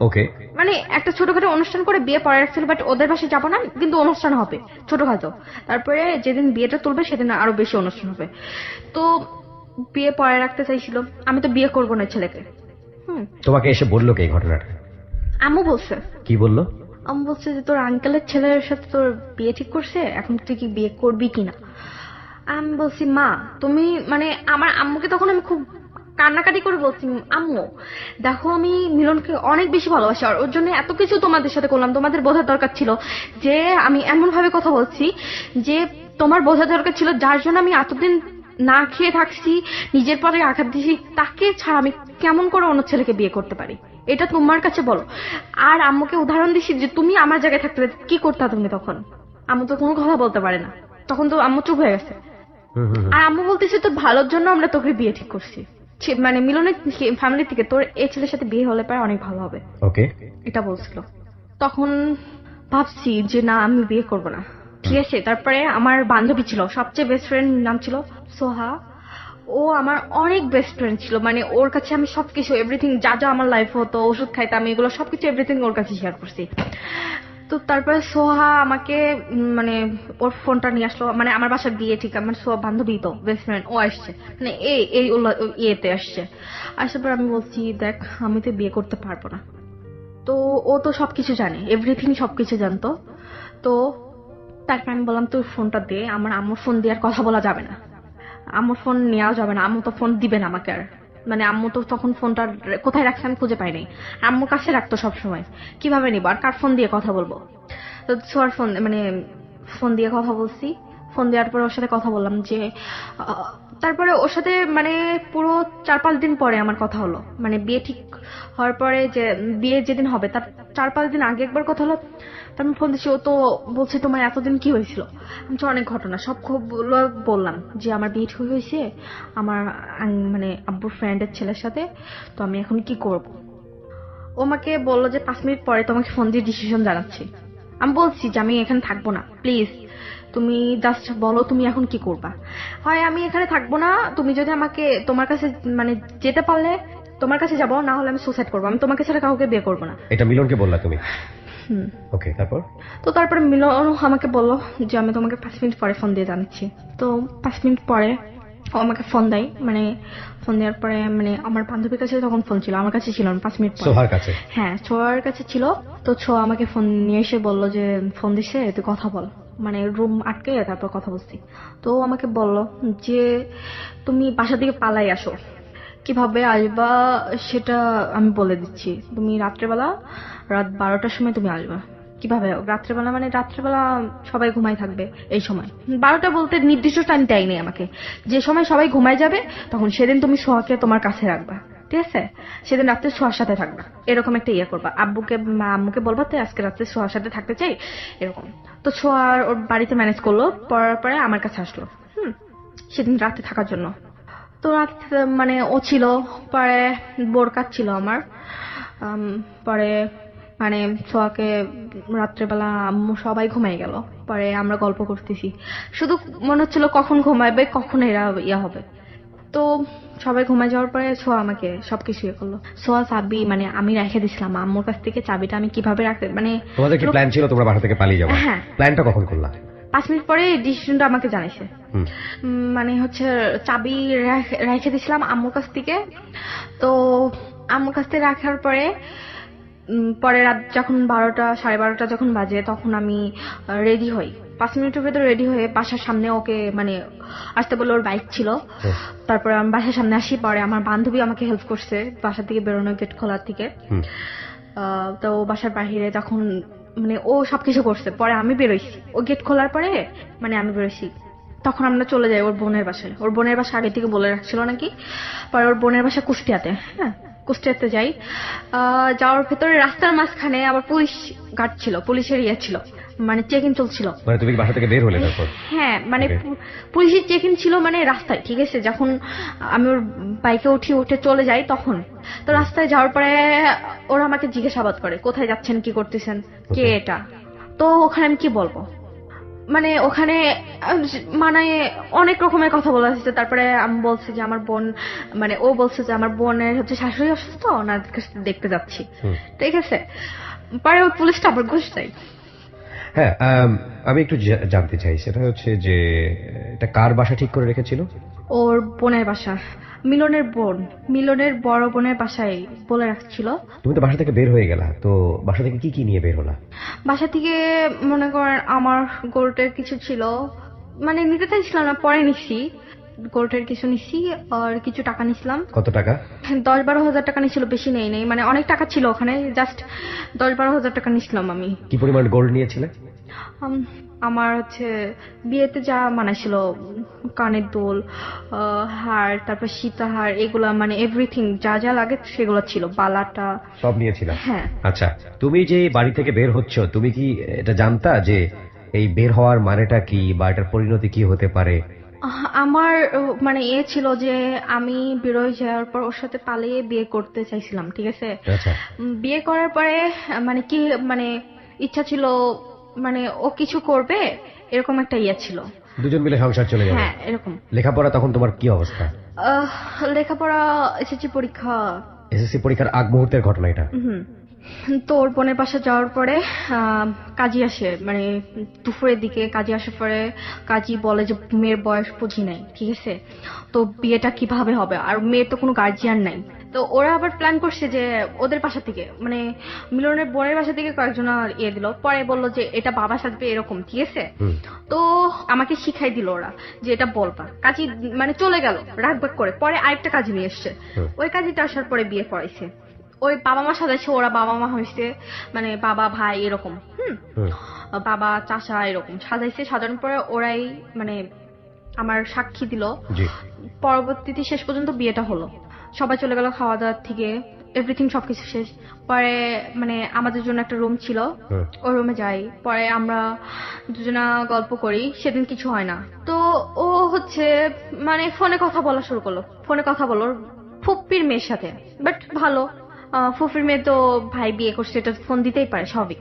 B: ওকে,
A: মানে একটা ছোটখাটো অনুষ্ঠান করে বিয়ে পরে রাখছিল, বাট ওদের বাসায় যাবো না, কিন্তু অনুষ্ঠান হবে ছোটখাটো। তারপরে যেদিন বিয়েটা তুলবে সেদিন আরো বেশি অনুষ্ঠান হবে। তো বিয়ে পরে রাখতে চাইছিল, আমি তো বিয়ে করবো না ছেলেকে।
B: তোমাকে এসে বললো কে এই ঘটনাটা?
A: আম্মু বলছে।
B: কি বললো?
A: আম্মু বলছে যে তোর আঙ্কেলের ছেলের সাথে তোর বিয়ে ঠিক করছে, এখন তুই কি বিয়ে করবি কিনা। আমি বলছি মা তুমি, মানে আমার আম্মুকে তখন আমি খুব কান্নাকাটি করে বলছি, আম্মু দেখো আমি মিলনকে অনেক বেশি ভালোবাসি, আর ওর জন্য এত কিছু তোমাদের সাথে করলাম, তোমাদের বোঝার দরকার ছিল যে আমি এমন ভাবে কথা বলছি যে তোমার বোঝার দরকার ছিল, যার জন্য আমি এতদিন না খেয়ে থাকছি, নিজের পরে আঘাত দিছি, তাকে ছাড়া আমি কেমন করে অন্য ছেলেকে বিয়ে করতে পারি, এটা তোমার কাছে বলো। আর আম্মুকে উদাহরণ দিছি যে তুমি আমার জায়গায় থাকতে কি করতা তুমি তখন। আম্মু তো কোনো কথা বলতে পারে না, তখন তো আম্মু চুপ হয়ে গেছে। আর আম্মু বলতেছে তোর ভালোর জন্য আমরা তোকে বিয়ে ঠিক করছি, মানে মিলনের ফ্যামিলি থেকে তোর এই ছেলের সাথে বিয়ে হলে পারে অনেক ভালো হবে,
B: ওকে,
A: এটা বলছিল। তখন ভাবছি যে না আমি বিয়ে করব না, ঠিক আছে। তারপরে আমার বান্ধবী ছিল, সবচেয়ে বেস্ট ফ্রেন্ড নাম ছিল সোহা। ও আমার অনেক বেস্ট ফ্রেন্ড ছিল, মানে ওর কাছে আমি সবকিছু এভরিথিং, যা যা আমার লাইফ হতো, ওষুধ খাইতাম, এগুলো সবকিছু এভরিথিং ওর কাছে শেয়ার করছি। তো তারপরে সোহা আমাকে মানে ওর ফোনটা নিয়ে আসলো, মানে আমার বাসায় বিয়ে, ঠিক আমার সোহা বান্ধবী তো বেস্ট ফ্রেন্ড, ও আসছে, মানে এই ইয়েতে আসছে। আসার পর আমি বলছি দেখ আমি তো বিয়ে করতে পারবো না। তো ও তো সবকিছু জানে, এভরিথিং সবকিছু জানতো। তো তারপর আমি বললাম তুই ফোনটা দে, আমার আম্মুর ফোন দিয়ে আর কথা বলা যাবে না, আম্মুর ফোন নেওয়া যাবে না, আম্মু তো ফোন দিবে না আমাকে আর। মানে আম্মু তো তখন ফোনটা কোথায় রাখছে আমি খুঁজে পাই নাই, আম্মুর কাছে রাখতো সবসময়, কিভাবে নিবো আর কার ফোন দিয়ে কথা বলবো। তো সোয়ার ফোন, মানে ফোন দিয়ে কথা বলছি। ফোন দেওয়ার পরে ওর সাথে কথা বললাম যে তারপরে ওর সাথে মানে পুরো 4-5 দিন পরে আমার কথা হলো, মানে বিয়ে ঠিক হওয়ার পরে, যে বিয়ে যেদিন হবে তার 4-5 দিন আগে একবার কথা হলো। তারপর ফোন দিচ্ছি, ও তো বলছে তোমার এতদিন কি হয়েছিল। আমি তো অনেক ঘটনা সব খুব বললাম যে আমার বিয়ে ঠিক হয়েছে আমার মানে আব্বুর ফ্রেন্ডের ছেলের সাথে, তো আমি এখন কি করব। ও আমাকে বললো যে 5 মিনিট পরে তোমাকে ফোন দিয়ে ডিসিশন জানাচ্ছি। আমি বলছি যে আমি এখানে থাকবো না, প্লিজ তুমি জাস্ট বলো তুমি এখন কি করবা। হয় আমি এখানে থাকবো না, তুমি যদি আমাকে তোমার কাছে মানে যেতে পারলে তোমার কাছে যাবো, না হলে আমি সুসাইড করবো, আমি তোমাকে ছাড়া কাউকে বিয়ে করবো না।
B: এটা মিলনকে বললা তুমি? ওকে, তারপর?
A: তো তারপরে মিলন আমাকে বললো যে আমি তোমাকে 5 মিনিট পরে ফোন দিয়ে জানাচ্ছি। তো 5 মিনিট পরে ও আমাকে ফোন দেয়, মানে ফোন দেওয়ার পরে মানে আমার বান্ধবীর কাছে তখন ফোন ছিল, আমার কাছে ছিল না। 5 মিনিট পরে
B: সোহার কাছে? হ্যাঁ,
A: সোহার কাছে ছিল। তো ছো আমাকে ফোন নিয়ে এসে বললো যে ফোন দিছে তুই কথা বল। মানে রুম আটকে তারপর কথা বলছি। তো ও আমাকে বলল যে তুমি বাসা থেকে পালাই আসো, কিভাবে আসবা সেটা আমি বলে দিচ্ছি। তুমি রাত্রেবেলা রাত 12টার সময় তুমি আসবা। কিভাবে রাত্রেবেলা? মানে রাত্রেবেলা সবাই ঘুমাই থাকবে এই সময়। 12টা বলতে নির্দিষ্ট টাইম দেয়নি আমাকে, যে সময় সবাই ঘুমাই যাবে তখন সেদিন তুমি সোহাকে তোমার কাছে রাখবা, ঠিক আছে? সেদিন রাত্রে সোহার সাথে থাকবা, এরকম একটা ইয়ে করবা। আম্মুকে বলবা তো আজকে রাত্রে সোহার সাথে থাকতে চাই, এরকম। তো সোহা ওর বাড়িতে ম্যানেজ করলো, পড়ার পরে আমার কাছে আসলো সেদিন রাতে থাকার জন্য। তো রাত মানে ও ছিল, পরে বোর কাজ ছিল আমার। পরে মানে সোয়াকে রাত্রেবেলা আম্মু সবাই ঘুমাই গেল, পরে আমরা গল্প করতেছি, শুধু মনে হচ্ছিল কখন ঘুমাইবে, কখন এরা ইয়া হবে। তো সবাই ঘুমাই যাওয়ার পরে সোয়া আমাকে সবকিছু ইয়ে করলো। সোয়া চাবি মানে আমি রেখে দিছিলাম আম্মুর কাছ থেকে, চাবিটা আমি কিভাবে রাখতে মানে
B: তোমাদের কি প্ল্যান ছিল তোমরা বাসা থেকে পালিয়ে যাবে?
A: হ্যাঁ।
B: প্ল্যানটা কখন করলা?
A: 5 মিনিট পরে ডিসিশনটা আমাকে জানাইছে।
B: হুম।
A: মানে হচ্ছে চাবি রেখে দিছিলাম আম্মুর কাছ থেকে। তো আম্মুর কাছ থেকে রাখার পরে পরে রাত যখন 12টা 12:30 যখন বাজে তখন আমি রেডি হই। 5 মিনিটের ভেতর রেডি হয়ে বাসার সামনে ওকে মানে আসতে বলে, ওর বাইক ছিল। তারপরে আমি বাসার সামনে আসি, পরে আমার বান্ধবী আমাকে হেল্প করছে বাসা থেকে বেরোনো, গেট খোলার থেকে। তো বাসার বাহিরে যখন মানে ও সবকিছু করছে, পরে আমি বেরোইছি। ও গেট খোলার পরে মানে আমি বেরোইছি, তখন আমরা চলে যাই ওর বোনের বাসায়। ওর বোনের বাসা আগে থেকে বলে রাখছিল নাকি। পরে ওর বোনের বাসা কুষ্টিয়াতে। হ্যাঁ, কুষ্টিয়াতে যাই। যাওয়ার ভেতরে রাস্তার মাঝখানে আবার পুলিশ গার্ড ছিল, পুলিশের ইয়ে ছিল, মানে চেক ইন চলছিল।
B: মানে তুমি বাসা থেকে বের হলে তারপর?
A: হ্যাঁ, মানে পুলিশের চেক ইন ছিল মানে রাস্তায়, ঠিক আছে? যখন আমি ওর বাইকে উঠে চলে যাই তখন। তো রাস্তায় যাওয়ার পরে ওরা আমাকে জিজ্ঞাসাবাদ করে কোথায় যাচ্ছেন, কি করতেছেন, কে এটা। তো ওখানে আমি কি বলবো? মানে ওখানে মানে অনেক রকমের কথা বলা হয়েছে। তারপরে আমি বলছি যে আমার বোন, মানে ও বলছে যে আমার বোনের হচ্ছে শাশুড়ি অসুস্থ, ওনার কাছে দেখতে যাচ্ছি, ঠিক আছে? পরে ওই পুলিশটা আবার ঘুষ দেয়।
B: হ্যাঁ, আমি একটু জানতে চাই, সেটা হচ্ছে যে এটা কার বাসা ঠিক করে রেখেছিল?
A: ওর বোনের বাসা, মিলনের বড় বোনের বাসায় বলে রাখছিল।
B: তুমি তো বাসা থেকে বের হয়ে গেলা, তো বাসা থেকে কি কি নিয়ে বের হলা?
A: বাসা থেকে মনে করেন আমার গোল্ডের কিছু ছিল, মানে নিতে চাইছিলাম না, পরে নিছি। গোল্ডের কিছু নিছি আর কিছু টাকা নিছিলাম।
B: কত টাকা?
A: 10-12 হাজার টাকা নিছিল, বেশি নেই মানে অনেক টাকা ছিল ওখানে, জাস্ট 10-12 হাজার টাকা নিছিলাম আমি।
B: কি পরিমাণ গোল্ড নিয়েছিলে?
A: আমার হচ্ছে বিয়েতে যা মানাইছিল, কানের দুল, হার, তারপর সীতাহার, এগুলা মানে এভরিথিং যা যা লাগে সেগুলো ছিল, বালাটা
B: সব নিয়েছিলাম।
A: হ্যাঁ।
B: আচ্ছা, তুমি যে বাড়ি থেকে বের হচ্ছ, তুমি কি এটা জানতা যে এই বের হওয়ার মানেটা কি বা এটার পরিণতি কি হতে পারে?
A: আমার মানে ছিল যে আমি বেরোয় যাওয়ার পর ওর সাথে পালিয়ে বিয়ে করতে চাইছিলাম, ঠিক আছে?
B: আচ্ছা।
A: বিয়ে করার পরে মানে কি মানে ইচ্ছা ছিল মানে ও কিছু করবে, এরকম একটা ইয়ে ছিল,
B: দুজন মিলে সংসার চলে যাবে।
A: হ্যাঁ এরকম।
B: লেখাপড়া তখন তোমার কি অবস্থা?
A: লেখাপড়া, এসএসসি পরীক্ষা।
B: এসএসসি পরীক্ষার আগ মুহূর্তের ঘটনা এটা?
A: তো ওর বোনের পাশে যাওয়ার পরে কাজী আসে, মানে দুপুরের দিকে কাজী আসার পরে কাজী বলে যে মেয়ের বয়স বুঝি নাই, ঠিক আছে? তো বিয়েটা কিভাবে হবে, আর মেয়ের তো কোনো গার্জিয়ান নাই। তো ওরা আবার প্ল্যান করছে যে ওদের বাসা থেকে মানে মিলনের বোনের বাসা থেকে কয়েকজন ইয়ে দিল, পরে বললো যে এটা বাবা সাজবে এরকম, ঠিক আছে? তো আমাকে শিখাই দিল ওরা যে এটা বলবা। কাজী মানে চলে গেল রাগবাগ করে, পরে আরেকটা কাজী নিয়ে এসছে। ওই কাজীটা আসার পরে বিয়ে পড়াইছে। ওই বাবা মা সাজাইছে, ওরা বাবা মা হয়েছে, মানে বাবা ভাই এরকম, বাবা চাচা এরকম সাজাইছে। সাজানোর পরে ওরাই মানে আমার সাক্ষী দিল। পরবর্তীতে শেষ পর্যন্ত বিয়েটা হলো, সবাই চলে গেল খাওয়া দাওয়ার থেকে, এভরিথিং সবকিছু শেষ। পরে মানে আমাদের জন্য একটা রুম ছিল, ওই রুমে যাই, পরে আমরা দুজনা গল্প করি। সেদিন কিছু হয় না। তো ও হচ্ছে মানে ফোনে কথা বলা শুরু করলো, ফোনে কথা বলো ফুপ্পির মেয়ের সাথে। বাট ভালো, ফুফির মেয়ে তো ভাই বিয়ে করছে, এটা ফোন দিতেই পারে, স্বাভাবিক।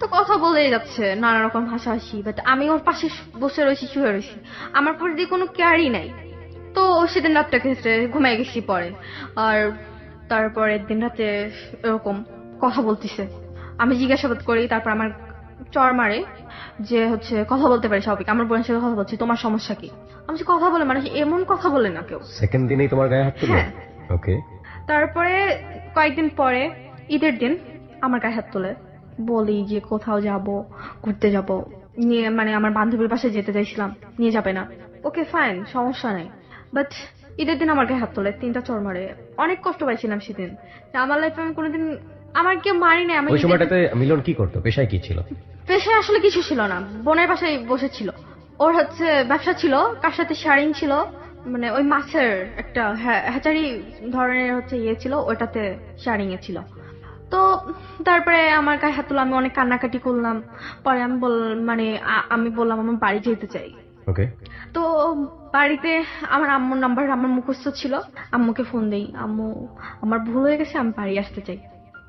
A: তো কথা বলেই যাচ্ছে, নানা রকম হাসাহাসি। বাট আমি ওর পাশে বসে রয়েছি, শুয়ে রয়েছি, আমার পরে দিয়ে কোনো কেয়ারই নাই। তো সেদিন রাতটা ক্ষেত্রে ঘুমাই গেছি পরে। আর তারপরের দিন রাতে এরকম কথা বলতেছে, আমি জিজ্ঞাসাবাদ করি, তারপর আমার চর মারে যে হচ্ছে কথা বলতে পারি স্বাভাবিক, আমার বোনের সাথে কথা বলছি, তোমার সমস্যা কি? আমি কথা বলে মানুষ এমন কথা বলে না কেউ।
B: সেকেন্ড দিনেই তোমার গায়ে হাত তুললো? ওকে।
A: তারপরে কয়েকদিন পরে ঈদের দিন আমার গায়ে হাত তোলে, বলি যে কোথাও যাব, ঘুরতে যাব, নিয়ে মানে আমার বান্ধবীর বাসায় যেতে চাইছিলাম, নিয়ে যাবে না। ওকে ফাইন, সমস্যা নেই। বাট ঈদের দিন আমার গায়ে হাত তোলে, 3টা চড় মারে। অনেক কষ্ট পাইছিলাম সেদিন। আমার লাইফে আমি কোনোদিন আমার কেউ মারি না। আমি
B: ওই সময়টাতে মিলন কি করতো, পেশায় কি ছিল?
A: পেশায় আসলে কিছু ছিল না, বোনের বাসায় বসেছিল। ওর হচ্ছে ব্যবসা ছিল, কার সাথে শারিং ছিল, মানে ওই মাছের একটা হ্যাচারি ধরনের হচ্ছে ইয়ে ছিল, ওটাতে শারিং এ ছিল। তো তারপরে আমার গায়ে হাত তুলো, আমি অনেক কান্নাকাটি করলাম। পরে আমি আমি বললাম আমার বাড়ি যেতে চাই।
B: ওকে।
A: তো বাড়িতে আমার আম্মুর নাম্বার আমার মুখস্থ ছিল, আম্মুকে ফোন দেই, আম্মু আমার ভুল হয়ে গেছে, আমি বাড়ি আসতে চাই।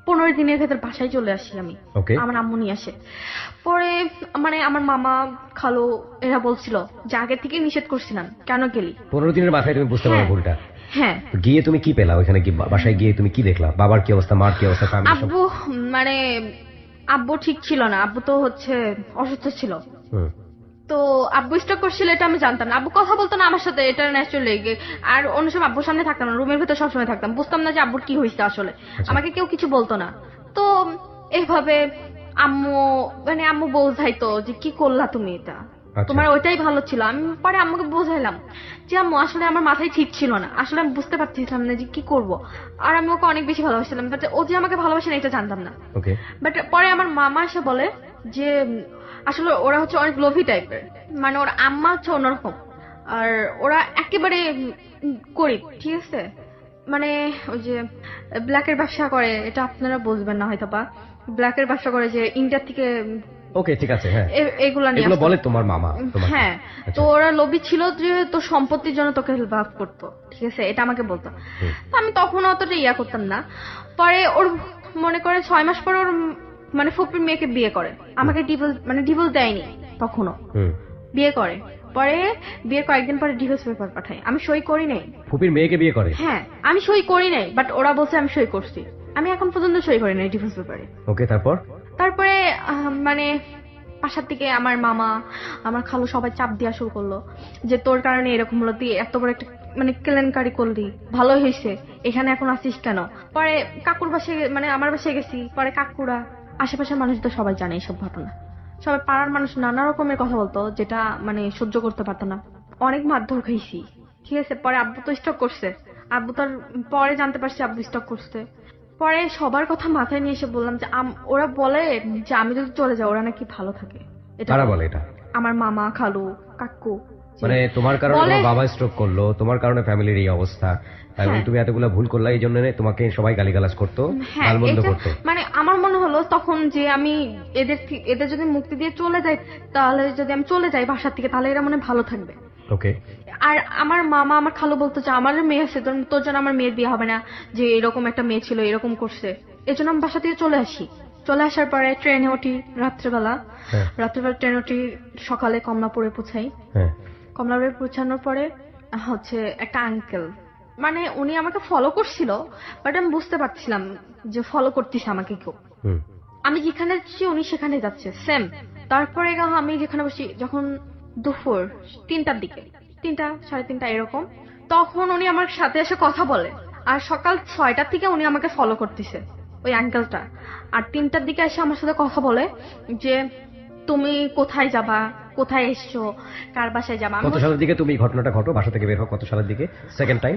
A: 15 দিনের ভেতর বাসায় চলে আসি আমি।
B: ওকে।
A: আমার আম্মু নিয়ে আসে। পরে মানে আমার মামা খালু এরা বলছিল যে আগে থেকে নিষেধ করছিলাম, কেন গেলি?
B: 15 দিনের মাথায় তুমি বুঝতে পারো
A: হ্যাঁ।
B: ভুলটা।
A: হ্যাঁ।
B: তো গিয়ে তুমি কি পেলা ওইখানে, কি বাসায় গিয়ে তুমি কি দেখলা? বাবার কি অবস্থা, মার কি অবস্থা, ফ্যামিলি সব?
A: আব্বু মানে আব্বু ঠিক ছিল না, আব্বু তো হচ্ছে অসুস্থ ছিল।
B: হুম।
A: তো আব্বু স্টক করছিল এটা আমি জানতাম না, আব্বু কথা বলতো না আমার সাথে, এটা ন্যাচুরালি। আর অন্য সময় আব্বুর সামনে থাকতাম না, রুমের ভেতর সবসময় থাকতাম, বুঝতাম না যে আব্বুর কি হয়েছে আসলে।
B: আচ্ছা।
A: আমাকে কেউ কিছু বলতো না। তো এইভাবে আম্মু আম্মু বোঝাইতো যে কি করলা তুমি এটা,
B: আচ্ছা।
A: তোমার ওইটাই ভালো ছিল। আমি পরে আম্মুকে বোঝাইলাম যে আম্মু আসলে আমার মাথায় ঠিক ছিল না, আসলে আমি বুঝতে পারছিলাম না যে কি করব। আর আমি ওকে অনেক বেশি ভালোবাসছিলাম, বাট ও যে আমাকে ভালোবাসে না এটা জানতাম না।
B: ওকে।
A: বাট পরে আমার মামা এসে বলে যে আসলে ওরা হচ্ছে অনেক লোভী টাইপের, মানে ওর আম্মা হচ্ছে অন্যরকম, আর ওরা একেবারে গরিব, ঠিক আছে। মানে ওই যে ব্ল্যাকের ব্যবসা করে, এটা আপনারা বুঝবেন না হয়তো, বা ব্ল্যাকের ব্যবসা করে যে ইন্ডিয়া থেকে
B: ওকে, ঠিক আছে। হ্যাঁ,
A: এগুলা নিয়ে
B: এগুলো
A: আসতো।
B: বলে তোমার মামা তোমাকে?
A: হ্যাঁ।
B: আচ্ছা।
A: তো ওরা লোভী ছিল যে তোর সম্পত্তির জন্য তোকে হেল্প করতো, ঠিক আছে, এটা আমাকে বলতো।
B: হুম।
A: তো আমি তখন অতটা ইয়া করতাম না। পরে ওর মনে করে 6 মাস পর ওর মানে ফুপির মেয়েকে বিয়ে করে, আমাকে ডিভোর্স দেয়নি তখনও,
B: হুম।
A: বিয়ে করে। পরে বিয়ের কয়েকদিন পরে ডিভোর্স পেপার পাঠায়, আমি সই করি নাই।
B: ফুপির মেয়েকে বিয়ে করে?
A: হ্যাঁ, আমি সই করি নাই, বাট ওরা বলছে আমি সই করছি। আমি এখন পর্যন্ত সই করি নাই ডিভোর্স পেপারে।
B: ওকে, তারপর?
A: তারপরে মানে বাসার থেকে আমার মামা আমার খালু সবাই চাপ দেওয়া শুরু করলো যে তোর কারণে এরকম হলো, তুই এত বড় একটা মানে কেলেঙ্কারি করলি, ভালোই হয়েছে, এখানে এখন আসিস কেন? পরে কাকুর বাসায় আমার বাসায় গেছি, পরে কাকুরা আশেপাশের মানুষ তো সবাই জানে এইসব ঘটনা, সবাই পাড়ার মানুষ নানা রকমের কথা বলতো, যেটা মানে সহ্য করতে পারতো না। অনেক মারধর খাইছি, ঠিক আছে। পরে আব্বু তো স্টক করছে, আব্বু তার পরে জানতে পারছি আব্বু স্টক করছে। পরে সবার কথা মাথায় নিয়ে এসে বললাম যে ওরা বলে যে আমি যদি চলে যাই ওরা নাকি ভালো থাকে। এটা
B: কারা বলে এটা?
A: আমার মামা খালু কাকু।
B: মানে তোমার কারণে
A: বলে-
B: তোমার বাবা স্ট্রোক করলো, তোমার কারণে ফ্যামিলির এই অবস্থা, এবং
A: হ্যাঁ।
B: তুমি এতগুলো ভুল করলা, এই জন্য তোমাকে সবাই গালিগালাজ করতো,
A: হ্যাঁ,
B: গালমন্দ
A: এটা
B: করতো।
A: মানে আমার মনে হলো তখন যে আমি এদের যদি মুক্তি দিয়ে চলে যাই, তাহলে যদি আমি চলে যাই বাসার থেকে, তাহলে এরা মনে হয় ভালো থাকবে।
B: ওকে।
A: আর আমার মামা আমার খালু বলতো যে আমার মেয়ে আছে, তোর জন্য আমার মেয়ের বিয়ে হবে না, যে এরকম একটা মেয়ে ছিল এরকম করছে, এই জন্য আমি বাসা থেকে চলে আসি। চলে আসার পরে ট্রেনে উঠি রাত্রেবেলা,
B: হ্যাঁ।
A: রাত্রেবেলা ট্রেনে উঠি, সকালে কমলাপুরে পৌঁছাই।
B: হ্যাঁ।
A: কমলাপুরে পৌঁছানোর পরে হচ্ছে একটা আঙ্কেল, মানে উনি আমাকে ফলো করছিল, বাট আমি বুঝতে পারছিলাম যে ফলো করতেছে আমাকে কেউ।
B: হুম।
A: আমি যেখানে যাচ্ছি উনি সেখানে যাচ্ছে, সেম। তারপরে আমি যেখানে বসি, যখন দুপুর 3টার দিকে, 3টা 3:30 এরকম, তখন উনি আমার সাথে এসে কথা বলে। আর সকাল 6টার থেকে উনি আমাকে ফলো করতেছে, ওই আঙ্কেলটা। আর 3টার দিকে এসে আমার সাথে কথা বলে যে তুমি কোথায় যাবা, কোথায় এসছো, কার বাসায় যাবা।
B: কত সালের দিকে তুমি ঘটনাটা ঘটো, বাসা থেকে বের হও কত সালের দিকে সেকেন্ড টাইম?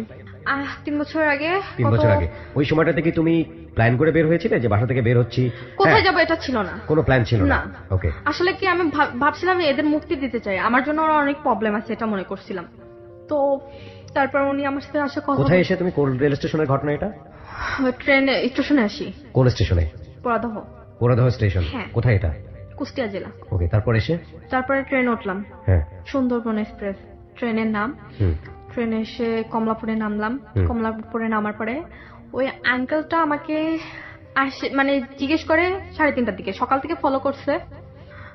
A: 3 বছর আগে।
B: 3 বছর আগে। ওই সময়টাতে কি তুমি প্ল্যান করে বের হয়েছিলে যে বাসা থেকে বের হচ্ছি?
A: কোথায়
B: হ্যাঁ।
A: যাবো এটা ছিল না,
B: কোনো প্ল্যান ছিল না?
A: না।
B: ওকে।
A: আসলে কি আমি ভাবছিলাম এদের মুক্তি দিতে চাই, আমার জন্য ওরা অনেক প্রবলেম আছে এটা মনে করছিলাম। তো তারপর উনি আমার সাথে আসে কথা
B: কোথায় এসে তুমি, কোন রেল স্টেশনের ঘটনা এটা?
A: ট্রেনে স্টেশনে আসি,
B: কোন স্টেশনে?
A: পরাদহ,
B: পোড়াদহ স্টেশন।
A: হ্যাঁ।
B: কোথায় এটা?
A: কুষ্টিয়া জেলা।
B: ওকে, তারপর এসে?
A: তারপরে ট্রেনে উঠলাম,
B: হ্যাঁ।
A: সুন্দরবন এক্সপ্রেস ট্রেনের নাম।
B: হুম।
A: ট্রেনে এসে কমলাপুরে নামলাম।
B: হুম।
A: কমলাপুরে নামার পরে ওই আঙ্কেলটা আমাকে জিজ্ঞেস করে 3:30টার দিকে, সকাল থেকে ফলো করছে।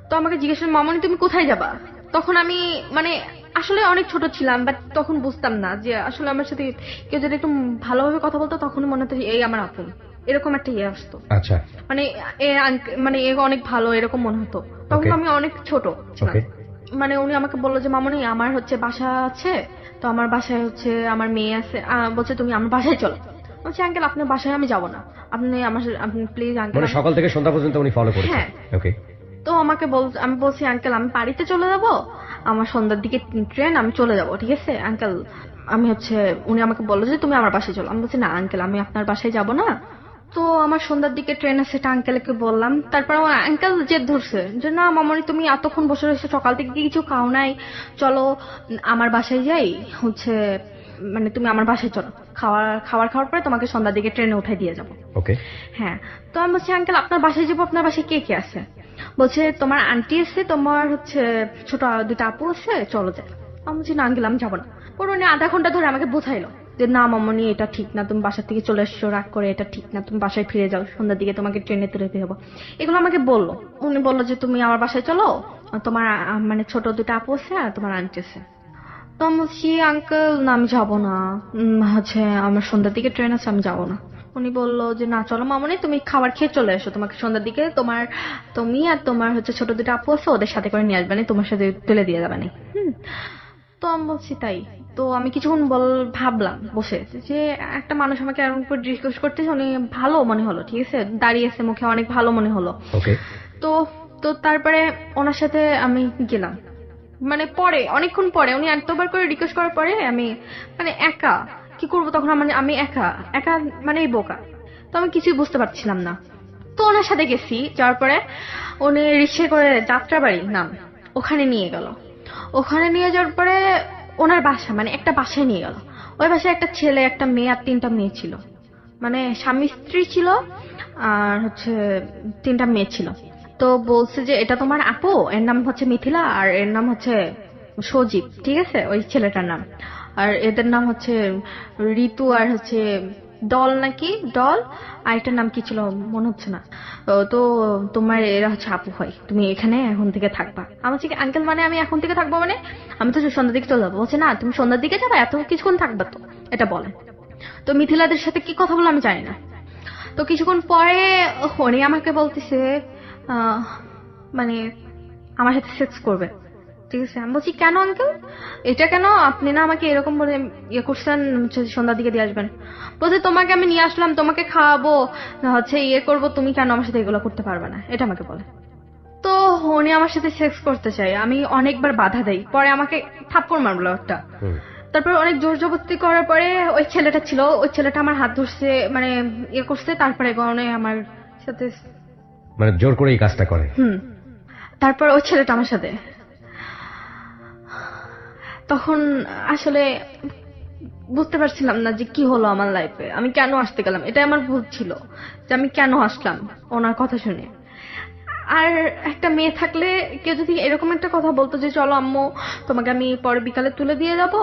A: তো আমাকে জিজ্ঞেস করে মামনি তুমি কোথায় যাবা। তখন আমি আসলে অনেক ছোট ছিলাম, বাট তখন বুঝতাম না যে আসলে আমার সাথে কেউ যদি একটু ভালোভাবে কথা বলতো, তখন মনে হতো এই আমার আপন, এরকম একটা ইয়ে আসতো।
B: আচ্ছা।
A: এ অনেক ভালো এরকম মনে হতো, তখন
B: Okay.
A: আমি অনেক ছোট ছিলাম।
B: Okay.
A: উনি আমাকে বললো যে মামনি আমার হচ্ছে বাসা আছে, তো আমার বাসায় হচ্ছে আমার মেয়ে আছে, বলছে তুমি আমার বাসায় চলো। বলছি আঙ্কেল আপনার বাসায় আমি যাবো না, আপনি প্লিজ আঙ্কেল।
B: মানে সকাল থেকে সন্ধ্যা পর্যন্ত উনি ফলো করেছেন?
A: হ্যাঁ।
B: ওকে।
A: তো আমি বলছি আঙ্কেল আমি বাড়িতে চলে যাব, আমার সন্ধ্যার দিকে ট্রেন, আমি চলে যাব, ঠিক আছে আঙ্কেল। উনি আমাকে বললো যে তুমি আমার বাসায় চলো। আমি বলছি না আঙ্কেল, আমি আপনার বাসায় যাব না, তো আমার সন্ধ্যার দিকে ট্রেন আছে, এটা আঙ্কেলকে বললাম। তারপর আমার আঙ্কেল জেদ ধরছে যে না মামনি তুমি এতক্ষণ বসে রয়েছো, সকাল থেকে কি কিছু খাও নাই, চলো আমার বাসায় যাই, মানে তুমি আমার বাসায় চলো, খাওয়ার পরে তোমাকে সন্ধ্যার দিকে ট্রেনে উঠাই দিয়ে যাবো।
B: ওকে।
A: হ্যাঁ, তো আমি বলছি আঙ্কেল আপনার বাসায় যাবো, আপনার বাসায় কে কে আছে? বলছে তোমার আন্টি আছে, তোমার ছোট দুটো আপু আছে, চলো যাই। আমি বলছি না আঙ্কেল আমি যাবো না। পরে উনি আধা ঘন্টা ধরে আমাকে বোঝাইলো যে না মামনি এটা ঠিক না, তুমি বাসা থেকে চলে এসছো রাগ করে, এটা ঠিক না, তুমি বাসায় ফিরে যাও, সন্ধ্যার দিকে তোমাকে ট্রেনে তুলে দিয়ে যাবো। এগুলো আমাকে বললো। উনি বললো যে তুমি আমার বাসায় চলো, তোমার মানে ছোট দুটো আপু আছে আর তোমার আন্টি আছে। তো আমি বলছি আঙ্কেল না আমি যাবো না, আমার সন্ধ্যার দিকে ট্রেন আছে, আমি যাবো না। উনি বললো যে না চলো মামনি তুমি খাবার খেয়ে চলে এসো, তোমাকে সন্ধ্যার দিকে তুমি আর তোমার ছোট দুটো আপু আছে, ওদের সাথে করে নিয়ে আসবে না, তোমার সাথে তুলে দিয়ে যাবে না। তো আমি বলছি তাই। তো আমি কিছুক্ষণ ভাবলাম বসে যে একটা মানুষ আমাকে এরকম করে জিজ্ঞেস করতেছে, উনি ভালো মনে হলো, ঠিক আছে দাঁড়িয়েছে মুখে অনেক ভালো মনে হলো।
B: ওকে।
A: তো তো তারপরে ওনার সাথে আমি গেলাম, মানে পরে অনেকক্ষণ পরে উনি এতবার করে রিকোয়েস্ট করার পরে আমি মানে একা কি করবো তখন, আমি একা একা মানে বোকা, তো আমি কিছুই বুঝতে পারছিলাম না। তো ওনার সাথে গেছি, যাওয়ার পরে উনি রিক্সায় করে যাত্রাবাড়ি নাম ওখানে নিয়ে গেল। ওখানে নিয়ে যাওয়ার পরে ওনার বাসা মানে একটা বাসায় নিয়ে গেল। ওই বাসায় একটা ছেলে একটা মেয়ে আর 3টা মেয়ে ছিল, মানে স্বামী স্ত্রী ছিল, আর 3টা মেয়ে ছিল। তো বলছে যে এটা তোমার আপু, এর নাম মিথিলা, আর এর নাম সজীব, ঠিক আছে ওই ছেলেটার নাম, আর এদের নাম ঋতু, আর ডল নাকি ডল, আর এটার নাম কি ছিল মনে হচ্ছে না। তো তোমার এরা আপু হয়, তুমি এখানে এখন থেকে থাকবা। আমি বলছি আঙ্কেল মানে আমি এখন থেকে থাকবো মানে, আমি তো সন্ধ্যার দিকে চলে যাবো। বলছে না তুমি সন্ধ্যার দিকে যাবা, এত কিছুক্ষণ থাকবা তো, এটা বলে। তো মিথিলাদের সাথে কি কথা বলো আমি জানি না। তো কিছুক্ষণ পরে উনি আমাকে বলতেছে মানে আমার সাথে সেক্স করবে, ঠিক আছে। আমি বলছি কেন আঙ্কেল, এটা কেন, আপনি না আমাকে এরকম বলে করছেন, সন্ধ্যার দিকে দিয়ে আসবেন। বলছে তোমাকে আমি নিয়ে আসলাম, তোমাকে খাওয়াবো, করবো, তুমি কেন আমার সাথে এগুলো করতে পারবে না, এটা আমাকে বলে। তো উনি আমার সাথে সেক্স করতে চাই, আমি অনেকবার বাধা দেই, পরে আমাকে থাপ্পড় মারলো একটা। তারপর অনেক জোর জবরদস্তি করার পরে ওই ছেলেটা ছিল, ওই ছেলেটা আমার হাত ধরছে, মানে করছে, তারপরে আমার সাথে
B: মানে জোর করে এই কাজটা করে।
A: তারপর ওই ছেলেটা আমার সাথে, তখন আসলে বুঝতে পারছিলাম না যে কি হলো আমার লাইফে, আমি কেন আসতে গেলাম, এটা আমার ভুল ছিল যে আমি কেন আসলাম ওনার কথা শুনে। আর একটা মেয়ে থাকলে কেউ যদি এরকম একটা কথা বলতো যে চলো আম্মু তোমাকে আমি পরে বিকালে তুলে দিয়ে যাবো,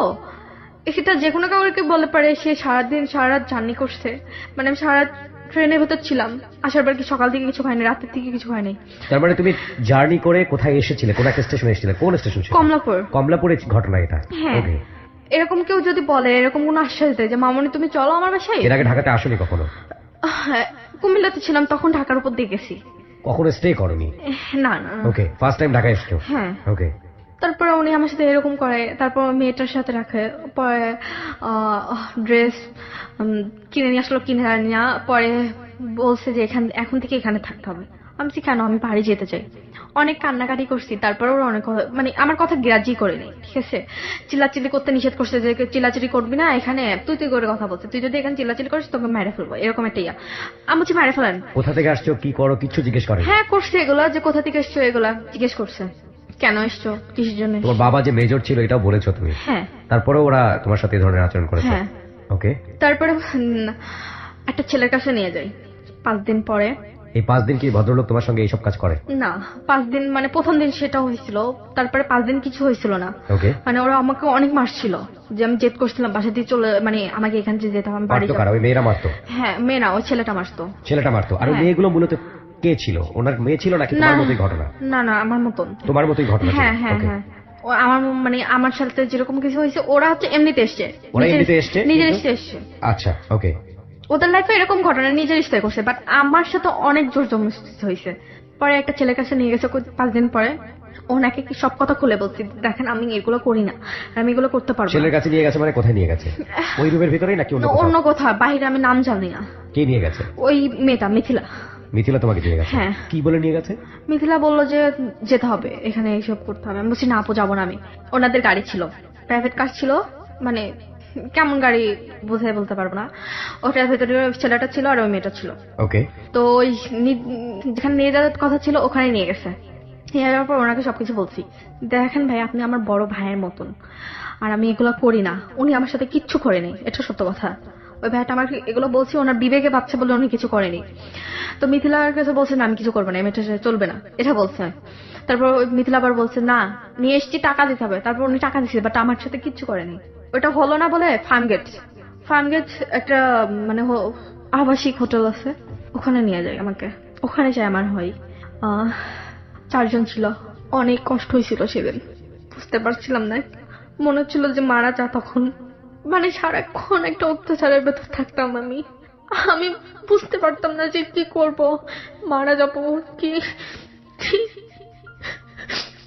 A: সেটা যে কোনো কাউকে বলে পারে, সে সারাদিন সারা রাত জার্নি করছে, মানে আমি সারা ট্রেনের ভেতর ছিলাম, আসার পর কি সকাল থেকে কিছু খাইনি, রাতের থেকে কিছু খাইনি।
B: তার মানে তুমি জার্নি করে কোথায় এসেছিলে, কোন একটা স্টেশনে এসেছিলে, কোন স্টেশন ছিল?
A: কমলাপুর।
B: কমলাপুরের ঘটনা এটা?
A: হ্যাঁ। এরকম কেউ যদি বলে, এরকম কোন আশ্বাস দেয় যে মামনি তুমি চলো আমার বাসায়।
B: এর আগে ঢাকাতে আসোনি কখনো?
A: হ্যাঁ, কুমিল্লাতে ছিলাম, তখন ঢাকার উপর দিয়ে গেছি।
B: কখনো স্টে করনি?
A: না না।
B: ওকে, ফার্স্ট টাইম ঢাকায় এসছো?
A: হ্যাঁ।
B: ওকে।
A: তারপরে উনি আমার সাথে এরকম করে, তারপর মেয়েটার সাথে রাখে, পরে ড্রেস কিনে নিয়ে আসলো, কিনে নিয়ে পরে বলছে যে এখন থেকে এখানে থাকতে হবে। আমি বলছি কেন, আমি বাড়ি যেতে চাই। অনেক কান্নাকাটি করছি, তারপরে ওরা অনেক মানে আমার কথা গ্রাহ্যই করেনি, ঠিক আছে। চিল্লাচিল্লি করতে নিষেধ করছে যে চিল্লাচিল্লি করবি না এখানে, তুই করে কথা বলছে, তুই যদি এখানে চিল্লাচিল্লি করিস তোকে মেরে ফেলবো, এরকম একটা ইয়া। আমি বলছি মেরে ফেলেন।
B: কোথা থেকে আসছো, কি করো, কিছু জিজ্ঞেস করে?
A: হ্যাঁ করছে, এগুলা যে কোথা থেকে এসছো এগুলা জিজ্ঞেস করছে, কেন এসছো, কিসের জন্য।
B: তোমার বাবা যে মেজর ছিল এটাও বলেছো তুমি?
A: হ্যাঁ।
B: তারপরে ওরা তোমার সাথে এই ধরনের আচরণ করেছে?
A: হ্যাঁ।
B: ওকে।
A: তারপরে একটা ছেলের কাছে নিয়ে যাই 5 দিন পরে।
B: এই 5 দিন কি ভদ্রলোক তোমার সঙ্গে এইসব কাজ করে?
A: না, 5 দিন মানে প্রথম দিন সেটা হয়েছিল, তারপরে 5 দিন কিছু হয়েছিল না।
B: ওকে।
A: মানে ওরা আমাকে অনেক মারছিল, যে আমি জেদ করছিলাম বাসা দিয়ে চলে, মানে আমাকে এখান থেকে যেতে হবে, বাড়ি
B: যাবো। ওই মেয়েরা মারতো?
A: হ্যাঁ, মেয়ে না, ওই ছেলেটা মারতো।
B: ছেলেটা মারতো। আর মেয়েগুলো মূলত কে ছিল? ওনার মেয়ে ছিল নাকি তোমার মতোই ঘটনা?
A: না না, আমার মতন।
B: তোমার মতোই ঘটনা?
A: হ্যাঁ হ্যাঁ হ্যাঁ। আমার মানে আমার সাথে যেরকম কিছু হয়েছে, ওরা এমনিতে এসছে,
B: ওরা এমনিতে এসছে,
A: নিজের ইচ্ছে এসছে।
B: আচ্ছা, ওকে।
A: ওদের লাইফে এরকম ঘটনা নিজের ইচ্ছায় করছে, বাট আমার সাথে অনেক জোর জবরদস্তি হয়েছে। পরে একটা ছেলের কাছে নিয়ে গেছে 5 দিন পরে, ওনাকে কি সব কথা খুলে বলছি, দেখেন আমি এগুলো করি না, আমি এগুলো করতে পারবো না।
B: ছেলের কাছে নিয়ে গেছে মানে কোথায় নিয়ে গেছে? ওই রুমের ভিতরেই নাকি অন্য
A: কোথাও? বাইরে আমি নাম জানি না।
B: কে নিয়ে গেছে?
A: ওই মেয়েটা মিথিলা।
B: মিথিলা তোমাকে নিয়ে গেছে?
A: হ্যাঁ।
B: কি বলে নিয়ে গেছে?
A: মিথিলা বললো যে যেতে হবে, এখানে এইসব করতে হবে। আমি বলছি না আপু, যাবো না আমি। ওনাদের গাড়ি ছিল, প্রাইভেট কার ছিল, মানে কেমন গাড়ি বোঝাই বলতে পারবো না। ওটার ভেতরে ছেলেটা ছিল আর ওই মেয়েটা ছিল।
B: ওকে।
A: তো ওই যেখানে নিয়ে যাওয়ার কথা ছিল ওখানে নিয়ে গেছে। নিয়ে যাওয়ার পর ওনাকে সবকিছু বলছি, দেখেন ভাই আপনি আমার বড় ভাইয়ের মতন, আর আমি এগুলো করি না। উনি আমার সাথে কিচ্ছু করেনি, এটা সত্য কথা। ওই ভাইটা আমার এগুলো বলছি ওনার বিবেকে বাচ্চা বলে উনি কিছু করেনি। তো মিথিলার কাছে বলছে না আমি কিছু করবো না, এই মেয়েটা চলবে না, এটা বলছে। তারপর ওই মিথিলা আবার বলছে না নিয়ে এসছি, টাকা দিতে হবে। তারপর উনি টাকা দিচ্ছে, বাট আমার সাথে কিচ্ছু করেনি। ওটা হলো না বলে ফার্মগেট একটা মানে আবাসিক হোটেল আছে, ওখানে নিয়ে যায় আমাকে। ওখানে যায় আমার হয় 4 জন ছিল। অনেক কষ্ট হয়েছিল সেদিন, বুঝতে পারছিলাম না, মনে হচ্ছিল যে মারা যা। তখন মানে সারাক্ষণ একটা অত্যাচারের ভেতর থাকতাম আমি। আমি বুঝতে পারতাম না যে কি করব, মারা যাবো কি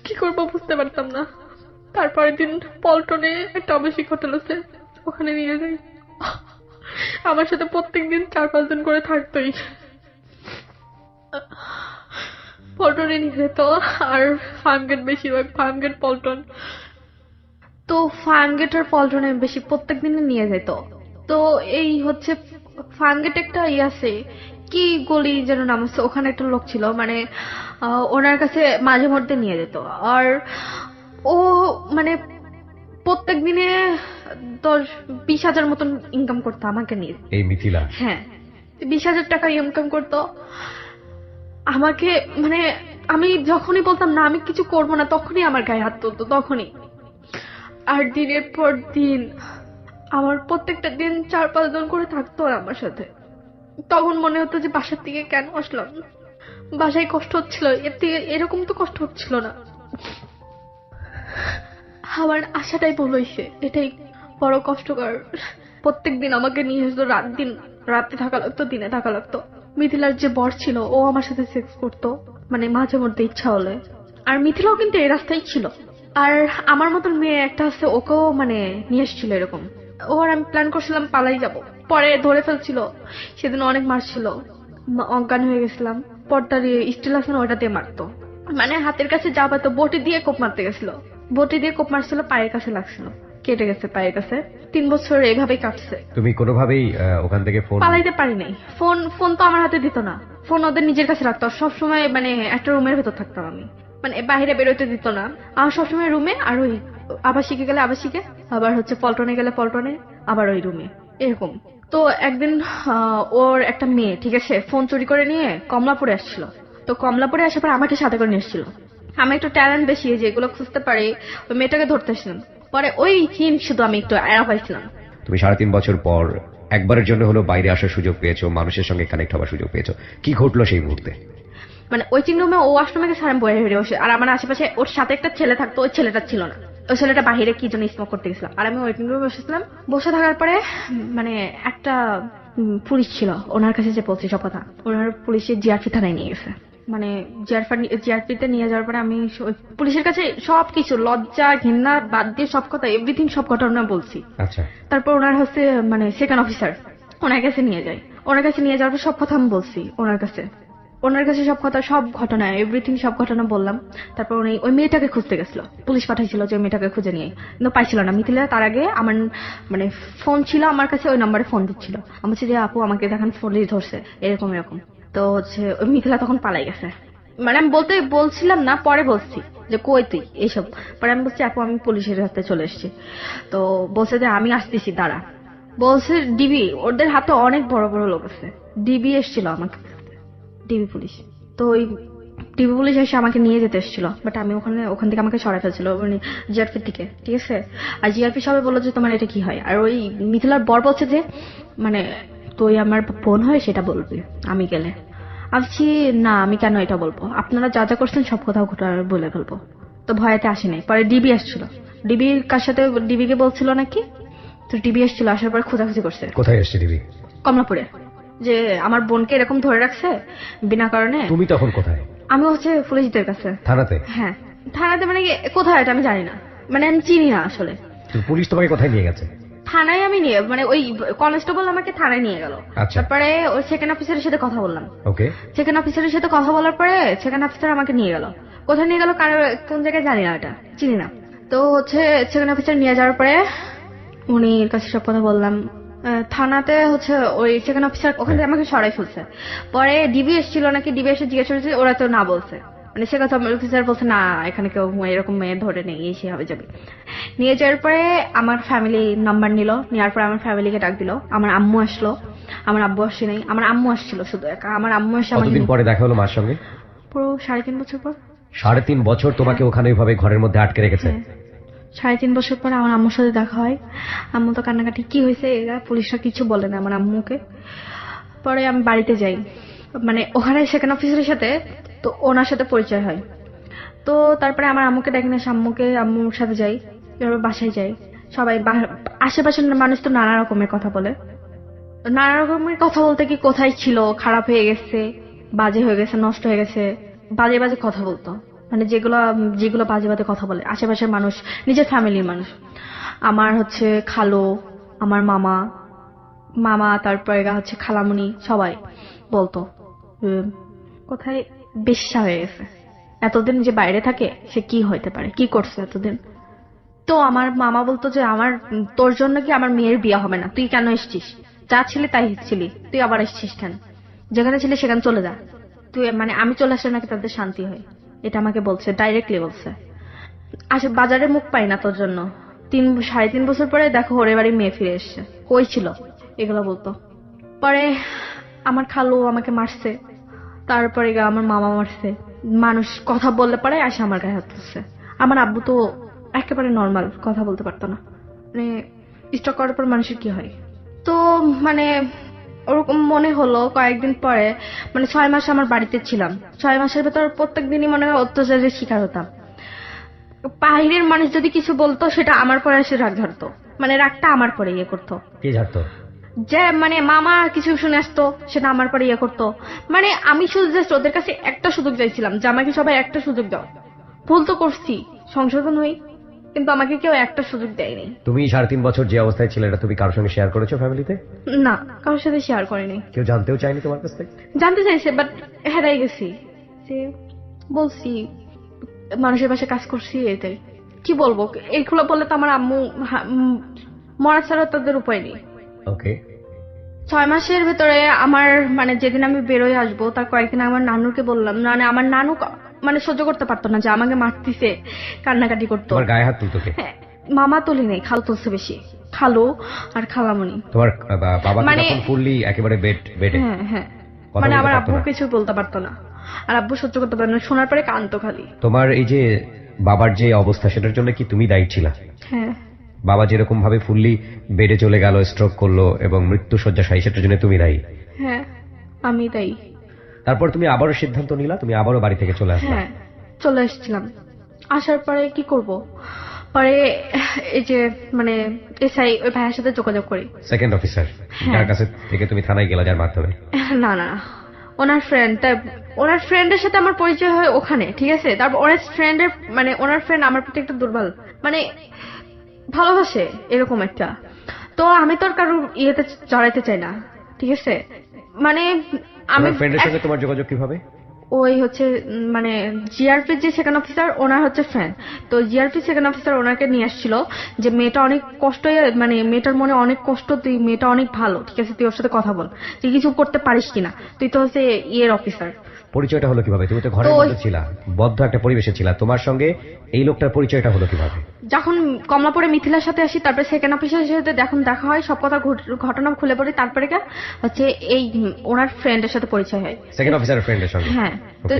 A: কি করব বুঝতে পারতাম না। তারপরের দিন পল্টনে একটা আবাসিক হোটেল আছে, ওখানে নিয়ে যাই। আমার সাথে প্রত্যেকদিন 4-5 জন করে থাকতোই। পল্টনে নিয়ে যেত, আর ফার্মগেট, বেশিরভাগ ফার্মগেট পল্টন। তো ফার্মগেট আর পল্টনে বেশি প্রত্যেক দিনে নিয়ে যেত। তো এই হচ্ছে ফার্মগেট একটা আছে, কি গলি যেন নাম আছে, ওখানে একটা লোক ছিল, মানে ওনার কাছে মাঝে মধ্যে নিয়ে যেত। আর ও মানে প্রত্যেক দিনে 10-20 হাজার মতন ইনকাম করতো আমাকে নিয়ে।
B: এই মিথিলা?
A: হ্যাঁ, 20,000 টাকা ইনকাম করতো আমাকে। মানে আমি যখনই বলতাম না আমি কিছু করবো না, তখনই আমার গায়ে হাত তুলতো, তখনই। আর দিনের পর দিন আমার প্রত্যেকটা দিন 4-5 জন করে থাকতো আর আমার সাথে। তখন মনে হতো যে বাসার থেকে কেন আসলাম, বাসায় কষ্ট হচ্ছিল, এর থেকে এরকম তো কষ্ট হচ্ছিল না। আমার আশাটাই ভুল হয়েছে, এটাই বড় কষ্টকর। প্রত্যেকদিন আমাকে নিয়ে আসতো, রাতে থাকা লাগতো, দিনে থাকা লাগতো। মিথিলার যে বর ছিল ও আমার সাথে সেক্স করতো, মানে মাঝে মধ্যে ইচ্ছা হলে। আর মিথিলাও কিন্তু এই রাস্তায় ছিল। আর আমার মতন মেয়ে একটা আছে, ওকেও মানে নিয়ে এসেছিল এরকম। ওর আমি প্ল্যান করছিলাম পালাই যাব, পরে ধরে ফেলছিল। সেদিন অনেক মারছিল, অজ্ঞান হয়ে গেছিলাম। পর্দার স্টিল আছে না, ওটা দিয়ে মারতো, মানে হাতের কাছে যা পাতো বটি দিয়ে কোপ মারতে গেছিল। বটি দিয়ে কোপ মারছিল, পায়ের কাছে লাগছিল, কেটে গেছে পায়ের কাছে। 3 বছর এইভাবেই কাটছে।
B: তুমি কোনোভাবেই ওখান থেকে ফোন?
A: পালাইতে পারি নাই। ফোন তো আমার হাতে দিত না, ফোন ওদের নিজের কাছে রাখতো। সবসময় মানে একটা রুমের ভেতর থাকতাম আমি, মানে বাইরে বেরোতে দিত না। আমার সবসময় রুমে, আর ওই আবাসিকে গেলে আবাসিকে, আবার হচ্ছে পল্টনে গেলে পল্টনে, আবার ওই রুমে, এরকম। তো একদিন ওর একটা মেয়ে, ঠিক আছে, ফোন চুরি করে নিয়ে কমলাপুরে আসছিল। তো কমলাপুরে আসার পর আমাকে সাথে করে নিয়ে এসেছিল। আমি একটু ট্যালেন্ট বেশি, যেগুলো খুঁজতে পারি, ওই মেয়েটাকে ধরতে আসলাম। পরে ওই হিন্ট শুধু আমি একটু এড়া পাইছিলাম।
B: তুমি 3.5 বছর পর একবারের জন্য হলো বাইরে আসার সুযোগ পেয়েছো, মানুষের সঙ্গে কানেক্ট হওয়ার সুযোগ পেয়েছো। কি ঘটলো সেই মুহূর্তে?
A: মানে ওয়েটিং রুমে ও আশ্রমে গেছে, আমি বয়ে হেরে বসে, আর আমার আশেপাশে ওর সাথে একটা ছেলে থাকতো, ওই ছেলেটা ছিল না। ওই ছেলেটা বাহিরে কি জন্য স্মোক করতে গেছিল, আর আমি ওয়েটিং রুমে বসেছিলাম। বসে থাকার পরে মানে একটা পুলিশ ছিল, ওনার কাছে যে বলছি সব কথা, ওনার পুলিশের জিআরপি থানায় নিয়ে গেছে। মানে জিআরপিতে নিয়ে যাওয়ার পরে আমি পুলিশের কাছে সবকিছু, লজ্জা ঘৃণা বাদ দিয়ে সব কথা, এভরিথিং, সব ঘটনা বলছি।
B: আচ্ছা।
A: তারপর ওনার হচ্ছে মানে সেকেন্ড অফিসার, ওনার কাছে নিয়ে যায়। ওনার কাছে নিয়ে যাওয়ার পর সব কথা আমি বলছি ওনার কাছে সব কথা, সব ঘটনা, এভরিথিং, সব ঘটনা বললাম। তারপর উনি ওই মেয়েটাকে খুঁজতে গেছিল, পুলিশ পাঠাইছিল যে ওই মেয়েটাকে খুঁজে নিয়ে, কিন্তু পাইছিল না। মিথিলা তার আগে আমার মানে ফোন ছিল আমার কাছে, ওই নাম্বারে ফোন দিচ্ছিল। আমি বলছি যে আপু আমাকে দেখেন, ফোন ধরছে, এরকম এরকম। তো হচ্ছে ওই মিথিলা তখন পালাই গেছে। মানে আমি বলছিলাম না, পরে বলছি যে কই তুই এইসব। পরে আমি বলছি আপু আমি পুলিশের হাতে চলে এসেছি। তো বলছে যে আমি আসতেছি দাঁড়া। বলছে ডিবি, ওদের হাতে অনেক বড় বড় লোক আছে, ডিবি এসেছিল আমাকে, ডিবি পুলিশ। তো ওই ডিবি পুলিশ এসে আমাকে নিয়ে যেতে এসেছিল, বাট আমি ওখান থেকে আমাকে সরাই ফেলছিল, মানে জিআরপি থেকে, ঠিক আছে। আর জিআরপি সবাই বললো যে তোমার এটা কি হয়। আর ওই মিথিলার বর বলছে যে মানে তুই আমার বোন হয় সেটা বলবি আমি গেলে। আমি না, আমি কেন এটা বলবো, আপনারা যা যা করছেন সব কথা বলে ফেলবো। তো ভয়েতে আসি নাই। পরে ডিবি আসছিল, ডিবির কার সাথে ডিবিকে বলছিল নাকি, তো ডিবি আসছিল, আসার পর খোঁজাখুঁজি করছে।
B: কোথায় এসছে ডিবি?
A: কমলাপুরে, যে আমার বোনকে এরকম ধরে রাখছে বিনা কারণে।
B: তুমি তখন কোথায়?
A: আমি হচ্ছে পুলিশদের কাছে।
B: থানাতে?
A: হ্যাঁ, থানাতে, মানে কোথায় এটা আমি জানি না, মানে আমি চিনি না আসলে।
B: পুলিশ তোমাকে কোথায় নিয়ে গেছে?
A: থানায় আমি নিয়ে মানে ওই কনস্টেবল আমাকে থানায় নিয়ে গেল।
B: আচ্ছা।
A: তারপরে ওই সেকেন্ড অফিসারের সাথে কথা বললাম।
B: ওকে।
A: সেকেন্ড অফিসারের সাথে কথা বলার পরে সেকেন্ড অফিসার আমাকে নিয়ে গেল। কোথায় নিয়ে গেল, কোন জায়গায় জানি না, এটা চিনি না। তো হচ্ছে সেকেন্ড অফিসার নিয়ে যাওয়ার পরে উনির কাছে সব কথা বললাম। থানাতে হচ্ছে ওই সেকেন্ড অফিসার ওখান থেকে আমাকে সরাই ফেলছে। পরে ডিবি এসেছিল নাকি, ডিবি এসে জিজ্ঞেস করেছে, ওরা তো না বলছে, মানে সেকেন্ড অফিসার বলছে না এখানে কেউ এরকম মেয়ে ধরে নেই, এই সে হবে যাবে। নিয়ে যাওয়ার পরে আমার ফ্যামিলি নাম্বার নিল, নেওয়ার পরে আমার ফ্যামিলিকে ডাক দিল। আমার আম্মু আসলো, আমার আব্বু আসছে নাই, আমার আম্মু আসছিল শুধু একা। আমার আম্মু এসে আমাকে
B: কতদিন পরে দেখা হলো মার সঙ্গে?
A: পুরো 3.5 বছর পর।
B: 3.5 বছর তোমাকে ওখানে ওইভাবে ঘরের মধ্যে আটকে রেখেছে?
A: 3.5 বছর পরে আমার আম্মুর সাথে দেখা হয়। আম্মু তো কান্নাকাটি, কি হয়েছে, এরা পুলিশরা কিছু বলে না আমার আম্মুকে। পরে আমি বাড়িতে যাই, মানে ওখানে সেকেন্ড অফিসারের সাথে, তো ওনার সাথে পরিচয় হয়। তো তারপরে আমার আম্মুকে দেখে না, আম্মুর সাথে যাই, এবার বাসায় যাই। সবাই আশেপাশের মানুষ তো নানা রকমের কথা বলে। নানা রকমের কথা বলতে কি, কোথায় ছিল, খারাপ হয়ে গেছে, বাজে হয়ে গেছে, নষ্ট হয়ে গেছে, বাজে বাজে কথা বলতো। মানে যেগুলো বাজে বাজে কথা বলে আশেপাশের মানুষ, নিজের ফ্যামিলির মানুষ। আমার হচ্ছে খালো, আমার মামা তারপরে হচ্ছে খালামুনি, সবাই বলতো কোথায় বেশ্যা হয়ে গেছে, এতদিন যে বাইরে থাকে সে কি হইতে পারে, কি করছে এতদিন। তো আমার মামা বলতো যে তোর জন্য কি আমার মেয়ের বিয়ে হবে না, তুই কেন এসছিস, যা ছিলি তাই ছিলি, তুই আবার এসছিস কেন, যেখানে ছিলি সেখানে চলে যা তুই, মানে আমি চলে আসলে নাকি তাদের শান্তি হয়, এটা আমাকে বলছে, ডাইরেক্টলি বলছে। বাজারে মুখ পাই না তোর জন্য, 3.5 বছর পরে দেখো ওরে বাড়ি মেয়ে ফিরে এসছে, কই ছিল, এগুলো বলতো। পরে আমার খালু আমাকে মারছে, তারপরে আমার মামা মারছে, মানুষ কথা বললে পরে আসে আমার গায়ে হাত তুলছে। আমার আব্বু তো একেবারে নর্মাল, কথা বলতে পারতো না, মানে স্ট্রোক করার পর মানুষের কি হয়। তো মানে ওরকম মনে হলো কয়েকদিন পরে, মানে 6 মাস আমার বাড়িতে ছিলাম, 6 মাসের ভেতর প্রত্যেক দিনই মনে হয় অত্যাচারের শিকার হতাম। বাইরের মানুষ যদি কিছু বলতো সেটা আমার পরে এসে রাগ ঝাড়তো, মানে রাগটা আমার পরে ইয়ে করতো।
B: কে ঝাড়তো?
A: যে মানে মামা কিছু শুনে আসতো সেটা আমার পরে ইয়ে করতো। মানে আমি শুধু জাস্ট ওদের কাছে একটা সুযোগ চাইছিলাম যে আমাকে সবাই একটা সুযোগ দাও, ভুল তো করছি, সংশোধন হই, কিন্তু আমাকে কেউ একটা সুযোগ দেয়নি।
B: তুমি 3.5 বছর যে অবস্থায় ছিলে এটা তুমি কারোর সঙ্গে শেয়ার করেছো ফ্যামিলিতে?
A: না, কারোর সাথে শেয়ার করিনি।
B: কেউ জানতেও চায়নি তোমার কাছ থেকে?
A: জানতে চাইছে বাট হেরাই গেছি, যে বলছি মানুষের পাশে কাজ করছি, এটাই। কি বলবো, এইগুলো বললে তো আমার আম্মু মরা ছাড়া তাদের উপায় নেই।
B: ওকে।
A: 6 মাসের ভেতরে আমার মানে যেদিন আমি বেরোয় আসবো তার কয়েকদিন আমার নানুকে বললাম, মানে আমার নানু মানে সহ্য করতে পারতো না যে আমাকে মারতিছে, কান্নাকাটি করতো।
B: তোমার গায়ে হাত তুলতো কে?
A: মামা তুলি নেই, খালু তুলছে বেশি, খালু আর খালামণি।
B: তোমার বাবা
A: মানে
B: তখন ফুললি একেবারে বেডে?
A: হ্যাঁ হ্যাঁ, মানে আমার আব্বু কিছু বলতে পারতো না, আর আব্বু সহ্য করতে পারতো না, শোনার পরে কাঁদতো খালি।
B: তোমার এই যে বাবার যে অবস্থা সেটার জন্য কি তুমি দায়ী ছিলা?
A: হ্যাঁ।
B: বাবা যেরকম ভাবে ফুললি বেডে চলে গেল, স্ট্রোক করলো এবং মৃত্যু শয্যাশায়ী, সেটার জন্য তুমি দায়ী?
A: হ্যাঁ, আমি তাই।
B: তারপর তুমি আবারও সিদ্ধান্ত নিলা, তুমি আবারও বাড়ি থেকে চলে আসলে?
A: হ্যাঁ, চলে এসেছিলাম। আসার পরে কি করব, পরে এই যে মানে এসআই ওই ভাইয়ের সাথে যোগাযোগ করি।
B: সেকেন্ড অফিসার যার কাছে থেকে তুমি থানায় গেলা, যার মাধ্যমে?
A: না না, ওনার ফ্রেন্ডের সাথে আমার পরিচয় হয় ওখানে, ঠিক আছে। তারপর ওনার ফ্রেন্ড আমার প্রতি একটা দুর্বল, মানে ভালোবাসে এরকম একটা। তো আমি তো আর কারোর ইয়েতে জড়াইতে চাই না, ঠিক আছে। মানে আমি
B: ফ্রেন্ডের সাথে তোমার যোগাযোগ কিভাবে?
A: ওই হচ্ছে মানে জিআরপি যে সেকেন্ড অফিসার ওনার হচ্ছে ফ্রেন্ড, তো জিআরপি সেকেন্ড অফিসার ওনাকে নিয়ে আসছিল যে মেয়েটা অনেক কষ্ট, মানে মেয়েটার মনে অনেক কষ্ট, তুই মেয়েটা অনেক ভালো, ঠিক আছে, তুই ওর সাথে কথা বল, তুই কিছু করতে পারিস কিনা, তুই তো হচ্ছে ইয়ের অফিসার।
B: পরিচয়টা হলো কিভাবে? তুমি তো ঘরের মধ্যে ছিলা, বদ্ধ একটা পরিবেশে ছিলা, তোমার সঙ্গে এই লোকটার পরিচয়টা হলো কিভাবে?
A: যখন কমলাপুরে মিথিলার সাথে আসি, তারপরে সেকেন্ড অফিসারের সাথে যখন দেখা হয়, সব কথা ঘটনা খুলে পড়ি, তারপরে হচ্ছে এই ওনার ফ্রেন্ডের সাথে পরিচয় হয়,
B: সেকেন্ড অফিসারের ফ্রেন্ডের সঙ্গে?
A: হ্যাঁ, তো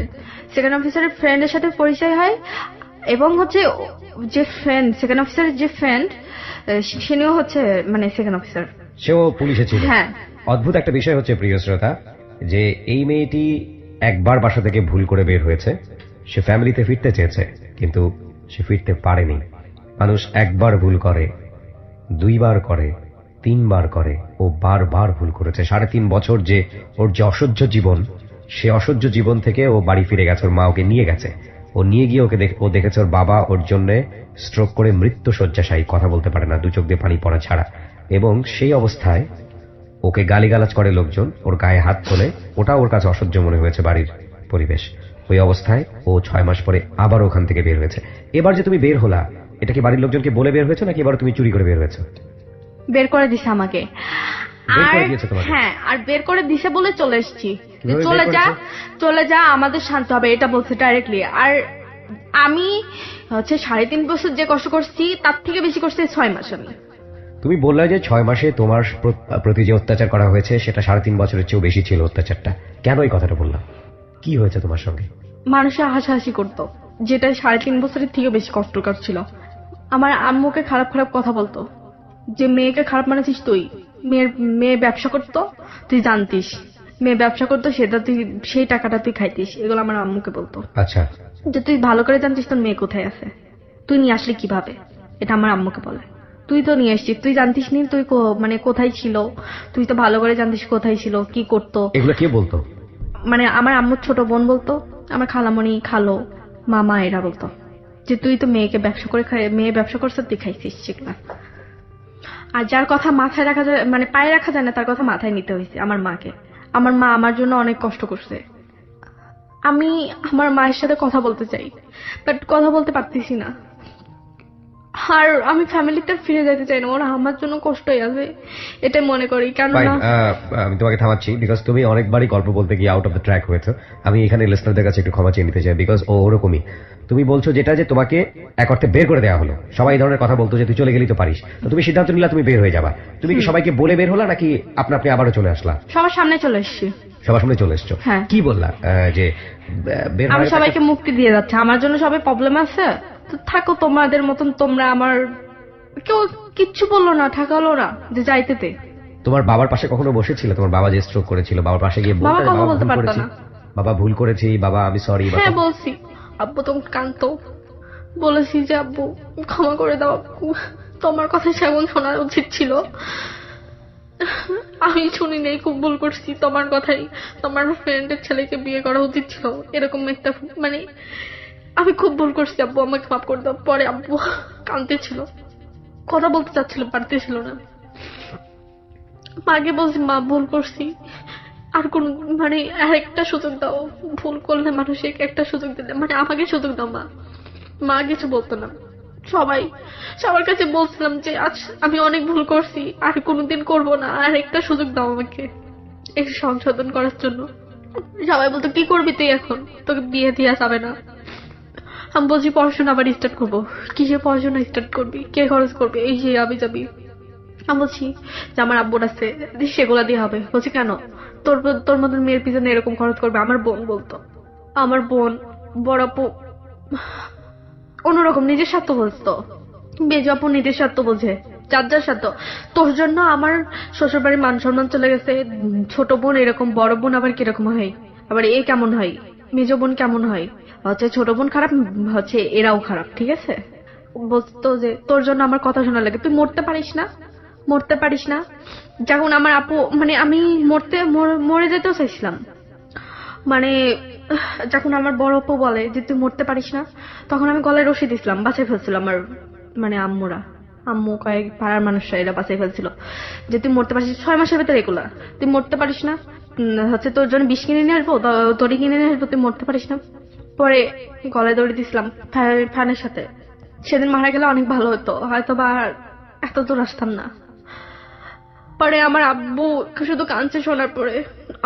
A: সেকেন্ড অফিসারের ফ্রেন্ডের সাথে পরিচয় হয়, এবং হচ্ছে যে ফ্রেন্ড সেকেন্ড অফিসারের যে ফ্রেন্ড সেও হচ্ছে মানে সেকেন্ড অফিসার,
B: সেও পুলিশে ছিল।
A: হ্যাঁ।
B: অদ্ভুত একটা বিষয় হচ্ছে প্রিয় শ্রোতা, যে এই মেয়েটি একবার বাসা থেকে ভুল করে বের হয়েছে, সে ফ্যামিলিতে ফিরতে চেয়েছে কিন্তু সে ফিরতে পারেনি। মানুষ একবার ভুল করে, 2 বার করে, 3 বার করে, ও বারবার ভুল করেছে। 3.5 বছর যে ওর যে অসহ্য জীবন, সে অসহ্য জীবন থেকে ও বাড়ি ফিরে গেছে, ওর মা ওকে নিয়ে গেছে, ও নিয়ে গিয়ে ও দেখেছে ওর বাবা ওর জন্য স্ট্রোক করে মৃত্যু শয্যাশায়ী, কথা বলতে পারে না, 2 চোখ দিয়ে পানি পড়া ছাড়া। এবং সেই অবস্থায় ওকে গালিগালাজ করে লোকজন, ওর গায়ে হাত তোলে, ওটা ওর কাছে অসহ্য মনে হয়েছে বাড়ির পরিবেশ। ওই অবস্থায় ও 6 মাস পরে আবার ওখান থেকে বের হয়েছে। এবার যে তুমি বের হলা, এটা কি বাড়ির লোকজনকে বলে বের হয়েছে নাকি এবার তুমি চুরি করে বের হয়েছে?
A: বের করে দিছে আমাকে।
B: বের করে
A: আর
B: দিয়েছে তোমাকে?
A: হ্যাঁ, আর বের করে দিছে বলে চলে এসেছি।
B: কিভাবে বের
A: চলে যা,
B: করেছে?
A: চলে যা, আমাদের শান্ত হবে, এটা বলছে ডাইরেক্টলি। আর আমি 3.5 বছর যে কষ্ট করছি তার থেকে বেশি করছি 6 মাস আমি।
B: তুমি বললে যে 6 মাসে তোমার প্রতি যে অত্যাচার করা হয়েছে সেটা 3.5 বছরের চেয়েও বেশি ছিল অত্যাচারটা। কেন এই কথাটা বললাম? কি হয়েছে তোমার সঙ্গে?
A: মানুষে হাসাহাসি করতো, যেটা 3.5 বছরের থেকে বেশি কষ্টকর ছিল। আমার আম্মুকে খারাপ খারাপ কথা বলতো, যে মেয়েকে খারাপ মানেছিস তুই, মেয়ে ব্যবসা করতো তুই জানতিস, মেয়ে ব্যবসা করতো সেটা তুই, সেই টাকাটা তুই খাইতিস, এগুলো আমার আম্মুকে বলতো।
B: আচ্ছা,
A: যে তুই ভালো করে জানতিস তোর মেয়ে কোথায় আছে, তুই নিয়ে আসলি কিভাবে, এটা আমার আম্মুকে বলে। তুই তো নিয়ে আসছিস, তুই জানতিস নি তুই মানে কোথায় ছিল, তুই তো ভালো করে জানতিস কোথায় ছিল, কি করতো।
B: এগুলো কে বলতো?
A: মানে আমার আম্মুর ছোট বোন বলতো, আমার খালামণি, খালো, মামা এরা বলতো যে তুই তো মেয়েকে ব্যবসা করে মেয়ে ব্যবসা করছে, তুই খাইছিস সেগুলা। আর যার কথা মাথায় রাখা যায়, মানে পায়ে রাখা যায় না, তার কথা মাথায় নিতে হয়েছে আমার মাকে। আমার মা আমার জন্য অনেক কষ্ট করছে। আমি আমার মায়ের সাথে কথা বলতে চাই, বাট কথা বলতে পারতেছি না। আর আমি ফ্যামিলিতে ফিরে যেতে চাই না, ওরা আমার জন্য কষ্টই আছে, এটা মনে করি। কেননা
B: আমি তোমাকে থামাচ্ছি বিকজ তুমি অনেকবারই গল্প বলতে গিয়ে আউট অফ দ্য ট্র্যাক হয়েছো। আমি এখানে লিসনারদের কাছে একটু ক্ষমা চেয়ে নিতে চাই বিকজ ও ওরকমই। তুমি বলছো যেটা যে তোমাকে এক অর্থে বের করে দেওয়া হলো, সবাই এই ধরনের কথা বলতো যে তুই চলে গেলি তো পারিস, তো তুমি সিদ্ধান্ত নিলা তুমি বের হয়ে যাবা। তুমি কি সবাইকে বলে বের হলা নাকি আপনা আপনি আবারও চলে আসলা?
A: সবার সামনে চলে এসেছি।
B: সবার সামনে চলে এসছো?
A: হ্যাঁ।
B: কি বললা যে বের
A: আমি
B: হওয়ার
A: সবাইকে মুক্তি দিয়ে যাচ্ছে, আমার জন্য সবাই প্রবলেম আছে, তো থাকো তোমাদের মতন তোমরা। আমার কেউ কিচ্ছু বললো না, ঠাকালো না যে যাইতে।
B: তোমার বাবার পাশে কখনো বসেছিল? তোমার বাবা যে স্ট্রোক করেছিল, বাবার পাশে গিয়ে
A: বাবা
B: বলতে
A: কথা বলতে
B: ভুল
A: পারতো
B: করেছি,
A: না।
B: বাবা ভুল করেছি, বাবা আমি সরি?
A: হ্যাঁ বলছি, আব্বু তো কাঁদতো, বলেছি যে আব্বু ক্ষমা করে দাও আব্বু, তোমার কথা সেমন শোনা উচিত ছিল, আমি শুনি নেই, খুব ভুল করছি, তোমার কথাই, তোমার ফ্রেন্ডের ছেলেকে বিয়ে করা উচিত ছিল, এরকম একটা, মানে আমি খুব ভুল করছি আব্বু, আমাকে মাফ করে দাও। পরে আব্বু কাঁদতেছিল, কথা বলতে চাচ্ছিল, পারতেছিল না। মাকে বলছি মা ভুল করছি, আর কোন, মানে আরেকটা সুযোগ দাও, ভুল করলে মানুষকে একটা সুযোগ দিতে, মানে আমাকে সুযোগ দাও মা। মা কিছু বলতো না। সবার কাছে বলছিলাম যে আজ আমি অনেক ভুল করছি, আর কোনোদিন করব না, আর একটা সুযোগ দাও আমাকে এই সংশোধন করার জন্য। সবাই বলতো কি করবি তুই এখন, তোকে বিয়ে দেওয়া যাবে না। আমি বলছি পড়াশোনা আবার স্টার্ট করবো। কিসে পড়াশোনা স্টার্ট করবি, কে খরচ করবে, এই যে আবি যাবি। আমি বলছি যে আমার আব্বুর আছে, সেগুলা দিয়ে হবে। বলছি কেন, তোর মতন মেয়ের পিছনে এরকম খরচ করবে? আমার বোন বলতো, আমার বোন, বড় আপু অন্যরকম নিজের স্বার্থ বুঝতো, বেজু আপু নিজের স্বার্থ বোঝে, যার যার স্বার্থ। তোর জন্য আমার শ্বশুর বাড়ির মান সম্মান চলে গেছে, ছোট বোন এরকম, বড় বোন আবার কিরকম হয়, আবার এ কেমন হয়, মেজ বোন কেমন হয়, ছোট বোন খারাপ, এরাও খারাপ, ঠিক আছে। বলতো যে তোর জন্য আমার কথা শোনা লাগে, তুই মরতে পারিস না, মরতে পারিস না। যখন আমার আপু, মানে আমি মরে যেতেও চাইছিলাম, মানে যখন আমার বড় আপু বলে যে তুই মরতে পারিস না, তখন আমি গলায় রশি দিছিলাম, বাঁচাই ফেলছিলাম। আমার মানে আম্মু কয়েক পাড়ার মানুষরা এরা বাঁচাই ফেলছিল যে তুই মরতে পারিস 6 মাসের ভেতরে, এগুলা তুই মরতে পারিস না, তোর জন্য বিষ কিনে নিয়ে আসবো, দড়ি কিনে নিয়ে আসবো, তুই মরতে পারিস না। পরে গলায় দড়ি দিছিলাম ফ্যানের সাথে। সেদিন মারা গেলে অনেক ভালো হতো, হয়তো বা এত দূর আসতাম না। পরে আমার আব্বু শুধু কাঁদছে শোনার পরে।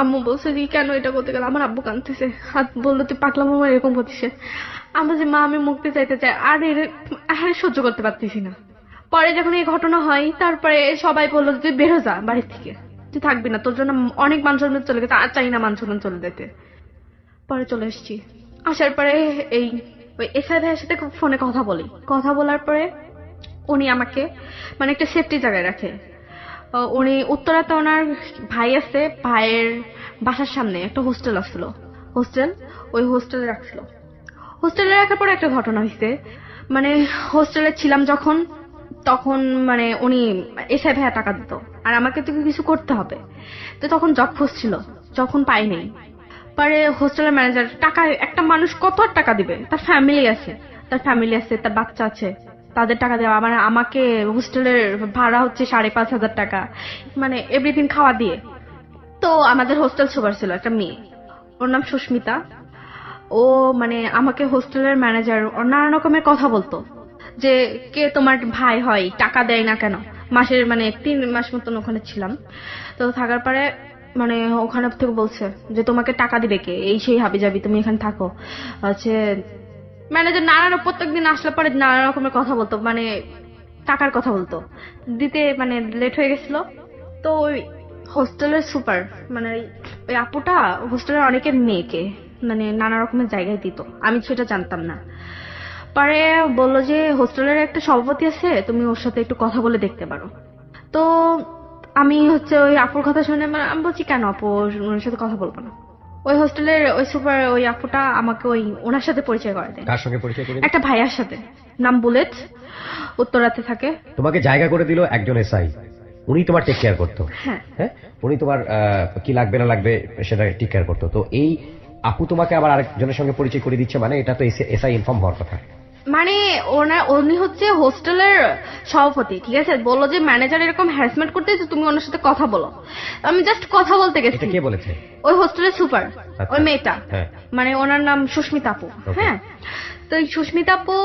A: আম্মু বলছে যে কেন এটা করতে গেল, আমার আব্বু কাঁদতেছে, হাত বললো তুই পাগলা মামা এরকম করছিস। আমি যে মা আমি মুক্তি চাইতে চাই, আর সহ্য করতে পারতেছি না। পরে যখন এই ঘটনা হয়, তারপরে সবাই বললো তুই বেরো যা বাড়ির থেকে, তুই থাকবি না, তোর জন্য অনেক মান সম্মান চলে গেছে, আর চাই না মান সম্মান চলে যেতে। পরে চলে এসেছি, আসার পরে এই ওই এসআই ভাইয়ের সাথে ফোনে কথা বলার পরে উনি আমাকে মানে একটা সেফটি জায়গায় রাখে। উনি উত্তরাতে ওনার ভাই আছে, ভাইয়ের বাসার সামনে একটা হোস্টেল আসছিল, ওই হোস্টেলে রাখছিল। হোস্টেলে রাখার পরে একটা ঘটনা হয়েছে, মানে হোস্টেলে ছিলাম যখন, তখন মানে উনি এসআই ভাইয়া টাকা দিত, আর আমাকে তো কিছু করতে হবে, তো তখন জব খুঁজছিল, যখন পাই নাই। পরে হোস্টেলের ম্যানেজার, টাকা একটা মানুষ কত আর টাকা দিবে, তার ফ্যামিলি আছে, তার বাচ্চা আছে, তাদের টাকা দেওয়া, মানে আমাকে হোস্টেলের ভাড়া হচ্ছে 5,500 টাকা, মানে এভরিথিং খাওয়া দিয়ে। তো আমাদের হোস্টেল সুপার ছিল একটা মেয়ে, ওর নাম সুস্মিতা। ও মানে আমাকে হোস্টেলের ম্যানেজার নানা রকমের কথা বলতো, যে কে তোমার ভাই হয়, টাকা দেয় না কেন। মাসের মানে 3 মাস মতন ওখানে ছিলাম। তো থাকার পরে মানে ওখানে থেকে বলছে যে তোমাকে টাকা দিবে কে, এই সেই হাবি যাবি, তুমি এখানে থাকো। হচ্ছে ম্যানেজার প্রত্যেকদিন আসলে পরে নানা রকমের কথা বলতো, মানে টাকার কথা বলতো, দিতে মানে লেট হয়ে গেছিল। তো ওই হোস্টেলের সুপার মানে ওই আপুটা হোস্টেলের অনেকের মেয়েকে মানে নানা রকমের জায়গায় দিত, আমি সেটা জানতাম না। পরে বললো যে হোস্টেলের একটা সভাপতি আছে, তুমি ওর সাথে একটু কথা বলে দেখতে পারো। তো আমি হচ্ছে ওই আপুর কথা শুনে মানে আমি বলছি কেন আপু, ওর সাথে কথা বলবো না। ওই হোস্টেলের ওই সুপার ওই আপুটা আমাকে ওই ওনার সাথে পরিচয় করে দেয়,
B: কার সঙ্গে পরিচয় করে?
A: একটা ভাইয়ার সাথে, নাম বুলেট, উত্তরাতে থাকে।
B: তোমাকে জায়গা করে দিল একজন এসআই, উনি তোমার টেক কেয়ার করতো।
A: হ্যাঁ
B: হ্যাঁ, উনি তোমার কি লাগবে না লাগবে সেটা টেক কেয়ার করতো। তো এই আপু তোমাকে আবার আরেকজনের সঙ্গে পরিচয় করে দিচ্ছে, মানে এটা তো এসআই ইনফর্ম হওয়ার কথা।
A: মানে উনি হচ্ছে হোস্টেলের সভাপতি, ঠিক আছে। বললো যে ম্যানেজার এরকম হ্যারাসমেন্ট করতেছে, তুমি ওনার সাথে কথা বলো। আমি জাস্ট কথা বলতে গেছি।
B: এটা কে বলেছে?
A: ওই হোস্টেলের সুপার,
B: আচ্ছা।
A: ওই মেয়েটা,
B: হ্যাঁ।
A: মানে ওনার নাম সুস্মিতা আপু।
B: Okay.
A: হ্যাঁ, তো এই সুস্মিতা আপু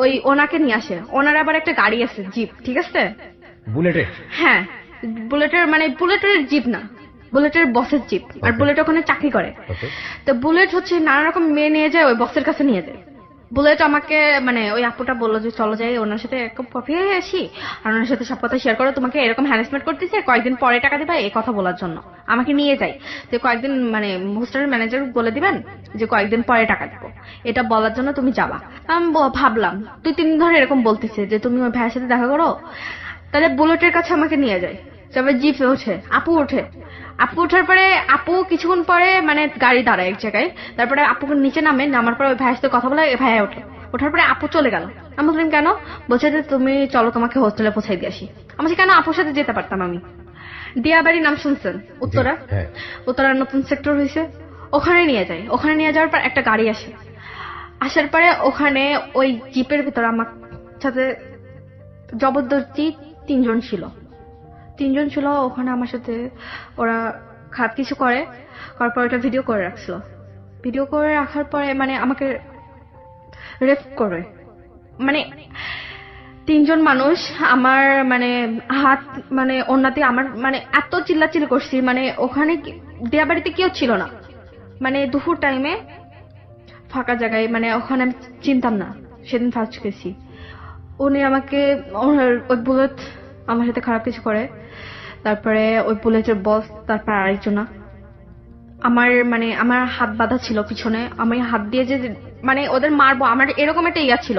A: ওই ওনাকে নিয়ে আসে। ওনার আবার একটা গাড়ি আছে, জিপ, ঠিক আছে।
B: বুলেটে?
A: হ্যাঁ, বুলেটের মানে বুলেটের জিপ না, বুলেটের বসের জিপ। আর
B: Okay.
A: বুলেট ওখানে চাকরি করে।
B: ওকে।
A: তো বুলেট হচ্ছে নানা রকম মেয়ে নিয়ে যায়, ওই বসের কাছে নিয়ে যায়। বুলেট আমাকে মানে ওই আপুটা বললো যে চলো যাই ওনার সাথে এক কাপ কফি খেয়ে আসি, আর ওনার সাথে সব কথা শেয়ার করো, তোমাকে এরকম হ্যারাসমেন্ট করতেছে, কয়েকদিন পরে টাকা দিবা, এই কথা বলার জন্য আমাকে নিয়ে যাই। যে কয়েকদিন মানে হোস্টেলের ম্যানেজার বলে দিবেন যে কয়েকদিন পরে টাকা দিব, এটা বলার জন্য তুমি যাবা। আমি ভাবলাম 2-3 দিন ধরে এরকম বলতেছে যে তুমি ওই ভাইয়ের সাথে দেখা করো, তাহলে বুলেটের কাছে আমাকে নিয়ে যায়। তারপরে জিপে ওঠে, আপু ওঠে। আপু ওঠার পরে আপু কিছুক্ষণ পরে মানে গাড়ি দাঁড়ায় এক জায়গায়, তারপরে আপু নিচে নামার পরে ওই ভাইয়ের সাথে কথা বলে ভাইয়া ওঠে। ওঠার পরে আপু চলে গেল। আমি বললাম কেন? বলছে যে তুমি চলো তোমাকে হোস্টেলে পৌঁছাই দিয়ে আসি। আমি বলছি কেন, আপুর সাথে যেতে পারতাম আমি। দিয়াবাড়ি নাম শুনছেন? উত্তরা,
B: হ্যাঁ।
A: উত্তরার নতুন সেক্টর হয়েছে, ওখানে নিয়ে যায়। ওখানে নিয়ে যাওয়ার পর একটা গাড়ি আসে, আসার পরে ওখানে ওই জিপের ভিতরে আমার সাথে জবরদস্তি 3 জন ছিল। 3 জন ছিল ওখানে আমার সাথে। ওরা খারাপ কিছু করার পর ওটা ভিডিও করে রাখছিল। ভিডিও করে রাখার পরে মানে আমাকে রেপ করে, মানে 3 জন মানুষ আমার মানে হাত মানে ওনাতে আমার মানে এত চিল্লাচিল্লি করছি, মানে ওখানে দিয়াবাড়িতে কেউ ছিল না, মানে দুপুর টাইমে ফাঁকা জায়গায়, মানে ওখানে আমি চিনতাম না, সেদিন ফার্স্ট গেছি। উনি আমাকে ওই বুলেট আমার সাথে খারাপ কিছু করে, তারপরে ওই বুলেটের বস, তারপর আরেকজনা আমার মানে আমার হাত বাঁধা ছিল পিছনে। আমি হাত দিয়ে যে মানে ওদের মারবো, আমার এরকম একটা ইয়া ছিল,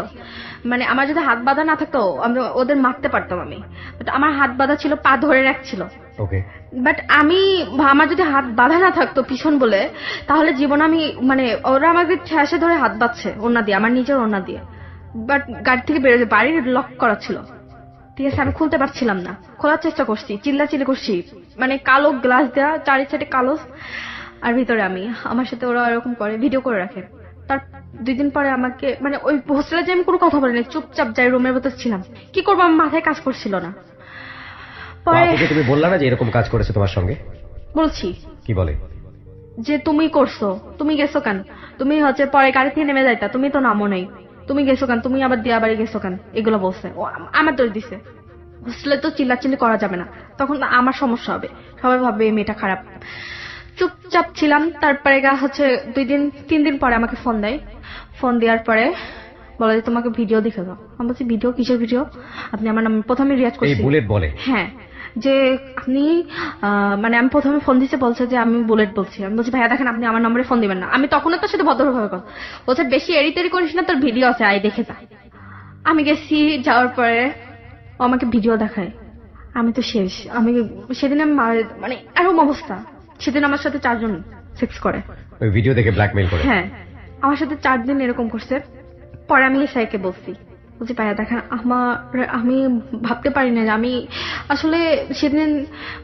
A: মানে আমার যদি হাত বাঁধা না থাকতো আমি ওদের মারতে পারতাম আমি, বাট আমার হাত বাঁধা ছিল, পা ধরে রাখছিল।
B: ওকে।
A: বাট আমার যদি হাত বাঁধা না থাকতো পিছন বলে, তাহলে জীবন আমি মানে ওরা আমাকে ঠেসে ধরে হাত বাঁধছে ওড়না দিয়ে, আমার নিজের ওড়না দিয়ে। বাট গাড়ি থেকে বেরোতে, বাড়ির লক করা ছিল, ঠিক আছে। আমি খুলতে পারছিলাম না, খোলার চেষ্টা করছি, চিল্লাচিল্লি করছি, মানে কালো গ্লাস দেওয়া, চারি সাইডে কালো, আর ভিতরে আমি। আমার সাথে ওরা এরকম করে, ভিডিও করে রাখে। তার 2 দিন পরে আমাকে মানে ওই হোস্টেলে যে আমি কোনো কথা বলিনি, চুপচাপ যাই রুমের ভেতর ছিলাম। কি করবো, আমার মাথায় কাজ করছিল না।
B: তো
A: পরে
B: আপুকে তুমি বললা না যে এরকম কাজ করেছে তোমার সঙ্গে?
A: বলছি
B: কি বলে?
A: যে তুমি করছো, তুমি গেছো কেন, তুমি হচ্ছে পরে গাড়ি থেকে নেমে যাইতা, তুমি তো নামো নাই, তুমি গেছো কেন, তুমি আবার দিয়া বাড়ি গেছো কেন, এগুলো বলছে। ও আমার দোষ দিছে। হোস্টেলে তো চিল্লাচিল্লি করা যাবে না, তখন আমার সমস্যা হবে, সবাই ভাববে এই মেয়েটা খারাপ। চুপচাপ ছিলাম। তারপরে হচ্ছে 2-3 দিন পরে আমাকে ফোন দেয়। ফোন দেওয়ার পরে বলে যে তোমাকে ভিডিও দেখে দাও। আমি বলছি ভিডিও, কিসের ভিডিও? আপনি আমার নাম প্রথমে রিয়াজ
B: এই
A: করছি।
B: বুলেট বলে?
A: হ্যাঁ, যে আপনি মানে আমি প্রথমে ফোন দিতে বলছে যে আমি বুলেট বলছি। আমি বলছি ভাইয়া দেখেন আপনি আমার নম্বরে ফোন দিবেন না। আমি তখনও তার সাথে ভদ্রভাবে কথা বলছে, বেশি এড়িতেড়ি করিস না, তোর ভিডিও আছে, আয় দেখে যা। আমি গেছি, যাওয়ার পরে ও আমাকে ভিডিও দেখায়। আমি তো শেষ। আমি সেদিন মানে এরকম অবস্থা, সেদিন আমার সাথে 4 জন সেক্স করে।
B: ওই ভিডিও দেখে ব্ল্যাকমেইল করে?
A: হ্যাঁ, আমার সাথে 4 দিন এরকম করছে। পরে আমি এসআইকে বলছি বলছি ভাইয়া দেখেন আমি ভাবতে পারি না যে আমি আসলে সেদিন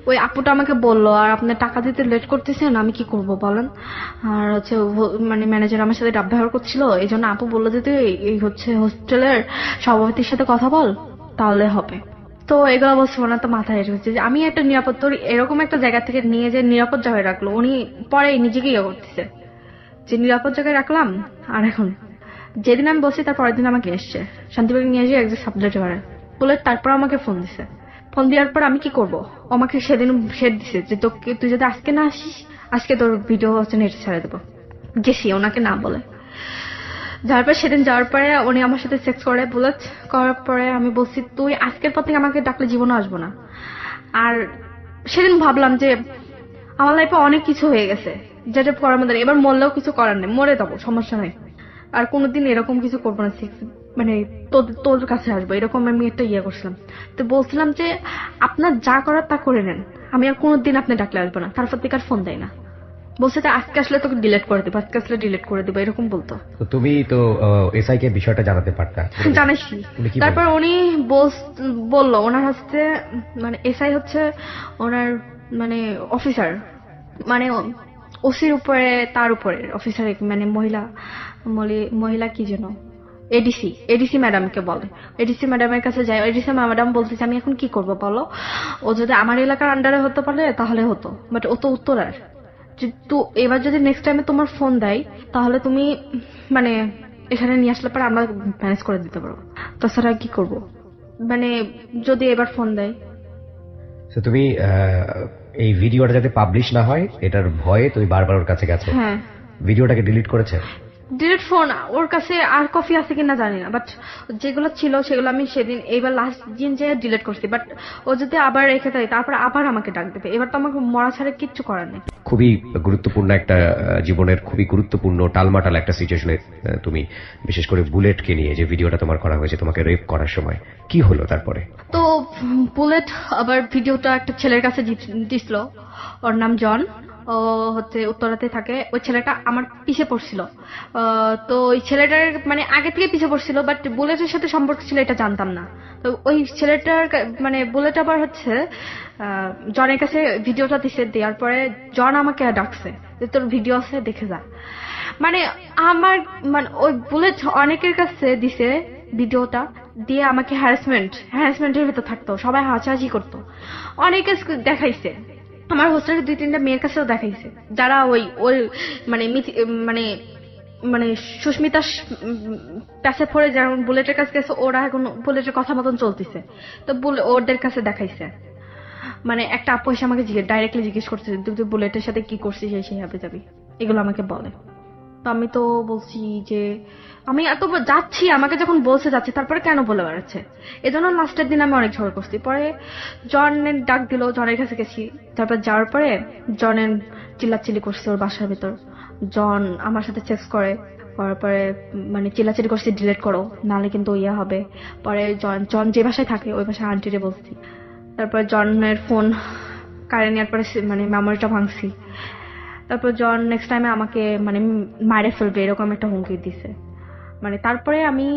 A: ওই আপুটা আমাকে বললো আর আপনার টাকা দিতে লেট করতেছেন, আমি কি করব বলেন। আর হচ্ছে মানে ম্যানেজার আমার সাথে ডাব ব্যবহার করছিল, এই জন্য আপু বললো যে তুই এই হচ্ছে হোস্টেলের সভাপতির সাথে কথা বল, তাহলে হবে। তো এগুলো বলছে ওনার তো মাথায় এসেছে যে আমি একটা নিরাপদ, তোর এরকম একটা জায়গা থেকে নিয়ে যে নিরাপদ জায়গায় রাখলো, উনি পরে নিজেকে ইয়ে করতেছে যে নিরাপদ জায়গায় রাখলাম। আর এখন যেদিন আমি বলছি তার পরের দিন আমাকে এসছে শান্তিবাগ নিয়ে এসে একজন সাবজেক্ট করে বলে, তারপর আমাকে ফোন দিছে। ফোন দেওয়ার পর আমি কি করব, আমাকে সেদিন শেড দিছে যে তোকে, তুই যদি আজকে না আসিস আজকে তোর ভিডিও হচ্ছে নেট ছেড়ে দেবো। গেছি ওনাকে না বলে, যাওয়ার পর সেদিন যাওয়ার পরে উনি আমার সাথে সেক্স করে, বুলেট করার পরে আমি বলছি তুই আজকের পর থেকে আমাকে ডাকলে জীবনে আসবো না। আর সেদিন ভাবলাম যে আমার লাইফে অনেক কিছু হয়ে গেছে যেটা করার মধ্যে নেই, এবার মরলেও কিছু করার নেই, মরে যাবো সমস্যা নাই। আর কোনোদিন এরকম কিছু করবো না, মানে তোর কাছে আসবো এরকম আমি একটা ইয়ে করছিলাম। তো বলছিলাম যে আপনার যা করার তা করে নেন, আমি আর কোনোদিন আপনি ডাকলে আসবো না। তারপর থেকে আর ফোন দেয় না, বলছে যে আজকে আসলে তোকে ডিলিট করে দেবো, আজকে আসলে ডিলিট করে দেবো, এরকম বলতো।
B: তো তুমি তো এসআই কে বিষয়টা জানাতে পারতা।
A: জানিস
B: উনি কি
A: তারপর উনি বললো ওনার হচ্ছে মানে এসআই হচ্ছে ওনার মানে অফিসার, মানে ওসির উপরে, তার উপরে অফিসার, মানে মহিলা কি যেন এডিসি ম্যাডামকে বলে। এডিসি ম্যাডামের কাছে যাই, এডিসি ম্যাডাম বলতেছে আমি এখন কি করব বলো, ও যদি আমার এলাকার আন্ডারে হতে পারে তাহলে হতো, বাট ও তো উত্তরার। তো এবার যদি নেক্সট টাইমে তোমার ফোন দেয় তাহলে তুমি মানে এখানে নিয়ে আসলে পরে আমরা ম্যানেজ করে দিতে পারবো, তাছাড়া কি করব, মানে যদি এবার ফোন দেয়।
B: তো তুমি এই ভিডিওটা যাতে পাবলিশ না হয় এটার ভয়ে তুমি বারবার ওর কাছে গেছো।
A: হ্যাঁ,
B: ভিডিওটাকে ডিলিট করেছে।
A: ডিরেক্ট ফোন ওর কাছে আর কপি আছে কিনা জানি না, বাট যেগুলো ছিল সেগুলো আমি সেদিন এইবার লাস্ট দিন যে ডিলিট করছি। বাট ও যদি আবার রেখে দেয় তারপর আবার আমাকে ডাক দেবে, এবার তো আমাকে মরা ছাড়া কিচ্ছু করার নেই।
B: খুবই গুরুত্বপূর্ণ একটা জীবনের খুবই গুরুত্বপূর্ণ টালমাটাল একটা সিচুয়েশনে তুমি বিশেষ করে বুলেটকে নিয়ে যে ভিডিওটা তোমার করা হয়েছে তোমাকে রেপ করার সময় কি হলো তারপরে?
A: তো বুলেট আবার ভিডিওটা একটা ছেলের কাছে দিছিল, ওর নাম জন, ও হচ্ছে উত্তরাতে থাকে। ওই ছেলেটা আমার পিছে পড়ছিল, তো ওই ছেলেটার মানে আগে থেকে পিছে পড়ছিল, বাট বুলেটের সাথে সম্পর্ক ছিল এটা জানতাম না। তো ওই ছেলেটার মানে বুলেট আবার হচ্ছে জনের কাছে ভিডিওটা দিছে, দেওয়ার পরে জন আমাকে ডাকছে যে তোর ভিডিও আছে দেখে যা। মানে আমার মানে ওই বুলেট অনেকের কাছে দিছে ভিডিওটা, দিয়ে আমাকে হ্যারাসমেন্টের ভিতর থাকতো, সবাই হাসাহাসি করতো, অনেকে দেখাইছে। আমার হোস্টেলের 2-3টা মেয়ের কাছেও দেখাইছে যারা ওই ওই মানে মানে মানে সুস্মিতা কাছে পড়ে যেমন বুলেটের কাছে গেছে, ওরা এখন বুলেটের কথা মতন চলতেছে। তো ওদের কাছে দেখাইছে, মানে একটা আপু এসে আমাকে ডাইরেক্টলি জিজ্ঞেস করছে তুই বুলেটের সাথে কি করছিস, সেই হবে যাবি, এগুলো আমাকে বলে। তো আমি তো বলছি যে আমি এত যাচ্ছি, আমাকে যখন বলছে যাচ্ছি তারপরে কেন বলে বেড়াচ্ছে, এজন্য লাস্টের দিন আমি অনেক ঝগড়া করছি। পরে জনের ডাক দিল, জনের কাছে গেছি, তারপর যাওয়ার পরে জনের চিল্লাচিল্লি করছে ওর বাসার ভেতর। জন আমার সাথে চেক করে, করার পরে মানে চিল্লাচিল্লি করছে ডিলিট করো নাহলে কিন্তু ইয়ে হবে। পরে জন যে বাসায় থাকে ওই বাসায় আন্টিরে বলছি, তারপরে জনের ফোন কারে নেওয়ার পরে মানে মেমোরিটা ভাঙছি। তারপর জন নেক্সট টাইমে আমাকে মানে মারে ফেলবে এরকম একটা হুমকি দিছে। মানে তারপরে আমি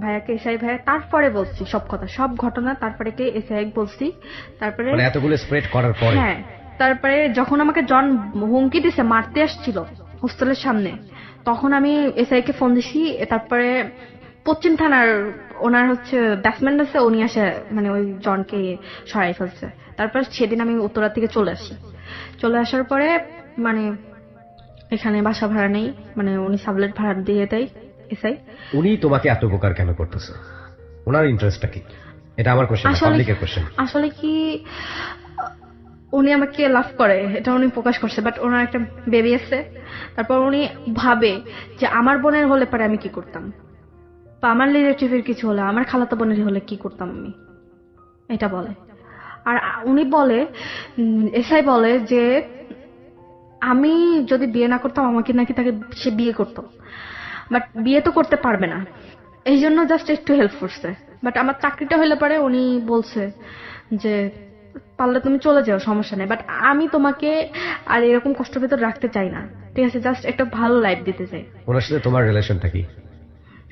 A: ভাইয়াকে এসআই ভাইয়া তারপরে বলছি সব কথা, সব ঘটনা তারপরে কে এসআই বলছি। তারপরে
B: মানে এতগুলো স্প্রেড করার পরে
A: হ্যাঁ, তারপরে যখন আমাকে জন হুমকি দিছে মারতে আসছিল হোস্টেলের সামনে, তখন আমি এসআই কে ফোন দিছি। তারপরে পশ্চিম থানার ওনার হচ্ছে ব্যাটসম্যান আছে, উনি আসে মানে ওই জনকে সরাই ফেলছে। তারপর সেদিন আমি উত্তরা থেকে চলে আসি। চলে আসার পরে মানে এখানে বাসা ভাড়া নেই, মানে উনি সাবলেট ভাড়া দিয়ে দেয় এসআই।
B: উনি তোমাকে এত উপকার কেন করতেছে? ওনার ইন্টারেস্টটা কি? এটা আমার কোশ্চেন, পাবলিকের কোশ্চেন।
A: আসলে কি উনি আমাকে লাভ করে এটা উনি প্রকাশ করছে, বাট ওনার একটা বেবি আছে। তারপর উনি ভাবে যে আমার বোনের হলে পরে আমি কি করতাম, বা আমার রিলেটিভের কিছু হলে, আমার খালাতো বোনের হলে কি করতাম আমি, এটা বলে। আর উনি বলে এসআই বলে যে আমি যদি বিয়ে না করতাম আমাকে নাকি তাকে সে বিয়ে করতো, বাট বিয়ে তো করতে পারবে না, এই জন্য জাস্ট একটু হেল্প করছে। বাট আমার চাকরিটা হলে পরে উনি বলছে যে পারলে তুমি চলে যাও সমস্যা নেই, বাট আমি তোমাকে আর এরকম কষ্ট ভেতর রাখতে চাই না, ঠিক আছে, জাস্ট একটা ভালো লাইফ দিতে চাই।
B: ওনার সাথে তোমার রিলেশনটা কি?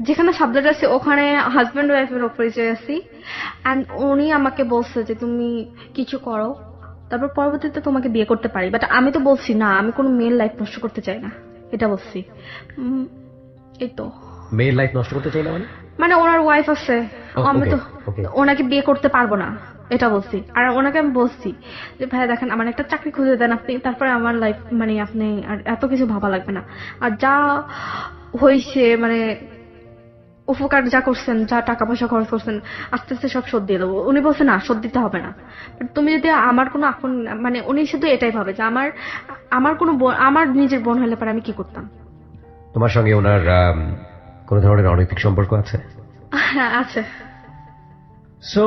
A: যেখানে সাবজেক্ট আছে ওখানে হাজব্যান্ড ওয়াইফের পরিচয় আছি, অ্যান্ড উনি আমাকে বলছে যে তুমি কিছু করো, তারপর পরবর্তীতে তোমাকে বিয়ে করতে পারি। বাট আমি তো বলছি না, আমি কোনো মেয়ের লাইফ নষ্ট করতে চাই না, এটা বলছি। এই তো।
B: মেয়ের লাইফ নষ্ট করতে চাই না মানে?
A: মানে ওনার ওয়াইফ আছে, আমি তো
B: okay.
A: ওনাকে বিয়ে করতে পারবো না, এটা বলছি। আর ওনাকে আমি বলছি যে ভাইয়া দেখেন আমার একটা চাকরি খুঁজে দেন আপনি, তারপরে আমার লাইফ মানে আপনি আর এত কিছু ভাবা লাগবে না। আর যা হয়েছে মানে উপকার যা করছেন, যা টাকা পয়সা খরচ করছেন, আস্তে আস্তে সব শোধ দিয়ে দেবো। উনি বলছে না, শোধ দিতে হবে না। But তুমি যদি আমার কোনো আপন মানে উনি শুধু এটাই ভাবে যে আমার আমার কোনো আমার নিজের বোন হলে পরে আমি কি করতাম।
B: তোমার সঙ্গে ওনার কোন ধরনের অনৈতিক সম্পর্ক আছে?
A: হ্যাঁ আছে।
B: সো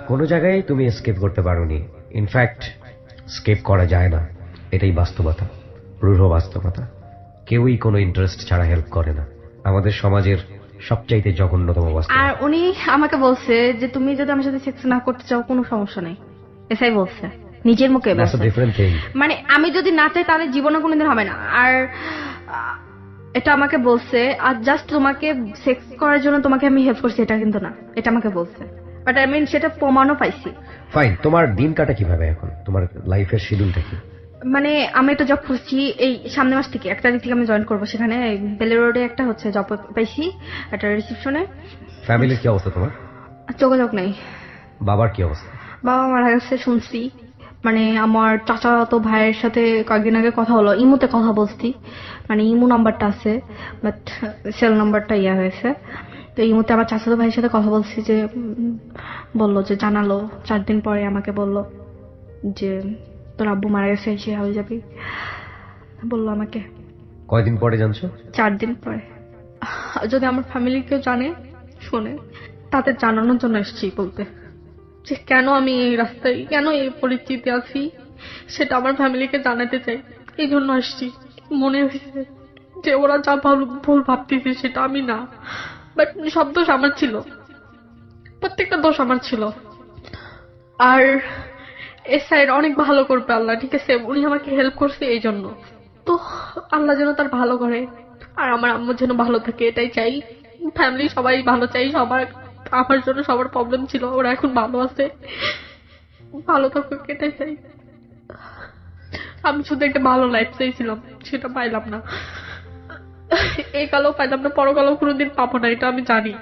B: কোনো জায়গায় তুমি এসকেপ করতে পারোনি। ইনফ্যাক্ট স্কেপ করা যায় না, এটাই বাস্তবতা, রূঢ় বাস্তবতা। কেউই কোনো ইন্টারেস্ট ছাড়া হেল্প করে না, আমাদের সমাজের সবচাইতে জঘন্যতম
A: আর
B: বাস্তবতা।
A: উনি আমাকে বলছে যে তুমি যদি আমার সাথে সেক্স না করতে চাও কোনো সমস্যা নেই, এসাই বলছে নিজের মুখে
B: দ্যাটস আ
A: বলছে।
B: Different thing.
A: মানে আমি যদি না চাই তাহলে জীবনে কোনোদিন হবে না। আর এটা আমাকে বলছে, আর জাস্ট তোমাকে সেক্স করার জন্য তোমাকে আমি হেল্প করছি এটা কিন্তু না, এটা আমাকে বলছে। বাট আই মিন সেটা প্রমাণও পাইছি।
B: ফাইন, তোমার দিন কাটা কিভাবে এখন? তোমার লাইফের শিডিউলটা কি?
A: মানে আমি একটা জব খুঁজছি, এই সামনের মাস থেকে 1 তারিখ থেকে আমি জয়েন করবো সেখানে। বেলে রোডে একটা হচ্ছে জব পাইছি, একটা রিসেপশনে।
B: ফ্যামিলির কি অবস্থা তোমার?
A: যোগাযোগ নেই।
B: বাবার কি অবস্থা?
A: বাবা মারা গেছে শুনছি। মানে আমার চাচাতো ভাইয়ের সাথে কয়েকদিন আগে কথা হলো, ইমুতে কথা বলছি, মানে ইমু নাম্বারটা আছে বাট সেল নাম্বারটা ইয়া হয়েছে। তো ইমুতে আমার চাচাতো ভাইয়ের সাথে কথা বলছি, যে বললো যে জানালো 4 দিন পরে আমাকে বললো যে তোর আব্বু মারা গেছে, সে হয়ে যাবি, বললো আমাকে।
B: কয়দিন পরে জানছো?
A: 4 দিন পরে। যদি আমার ফ্যামিলি কেউ জানে শোনে, তাদের জানানোর জন্য এসেছি বলতে যে কেন আমি এই রাস্তায়, কেন এই পরিস্থিতি আছি, সেটা আমার ফ্যামিলিকে জানাতে চাই। এই জন্য আসছি। মনে হয়েছে যে ওরা যা ভুল ভাবতেছে সেটা আমি না, বাট সব দোষ আমার ছিল, প্রত্যেকটা দোষ আমার ছিল। আর এ সাইড অনেক ভালো করবে আল্লাহ, ঠিক আছে, উনি আমাকে হেল্প করছে এই জন্য। তো আল্লাহ যেন তার ভালো করে, আর আমার আম্মুর যেন ভালো থাকে এটাই চাই। ফ্যামিলি সবাই ভালো চাই, সবার আমার জন্য সবার প্রবলেম ছিল, ওরা এখন ভালো আছে, ভালো থাকুক এটাই চাই। আমি শুধু একটা ভালো লাইফ চাইছিলাম, সেটা পাইলাম না। এই কালেও পাইলাম না, পরকালেও কোনোদিন পাবো না, এটা আমি জানি।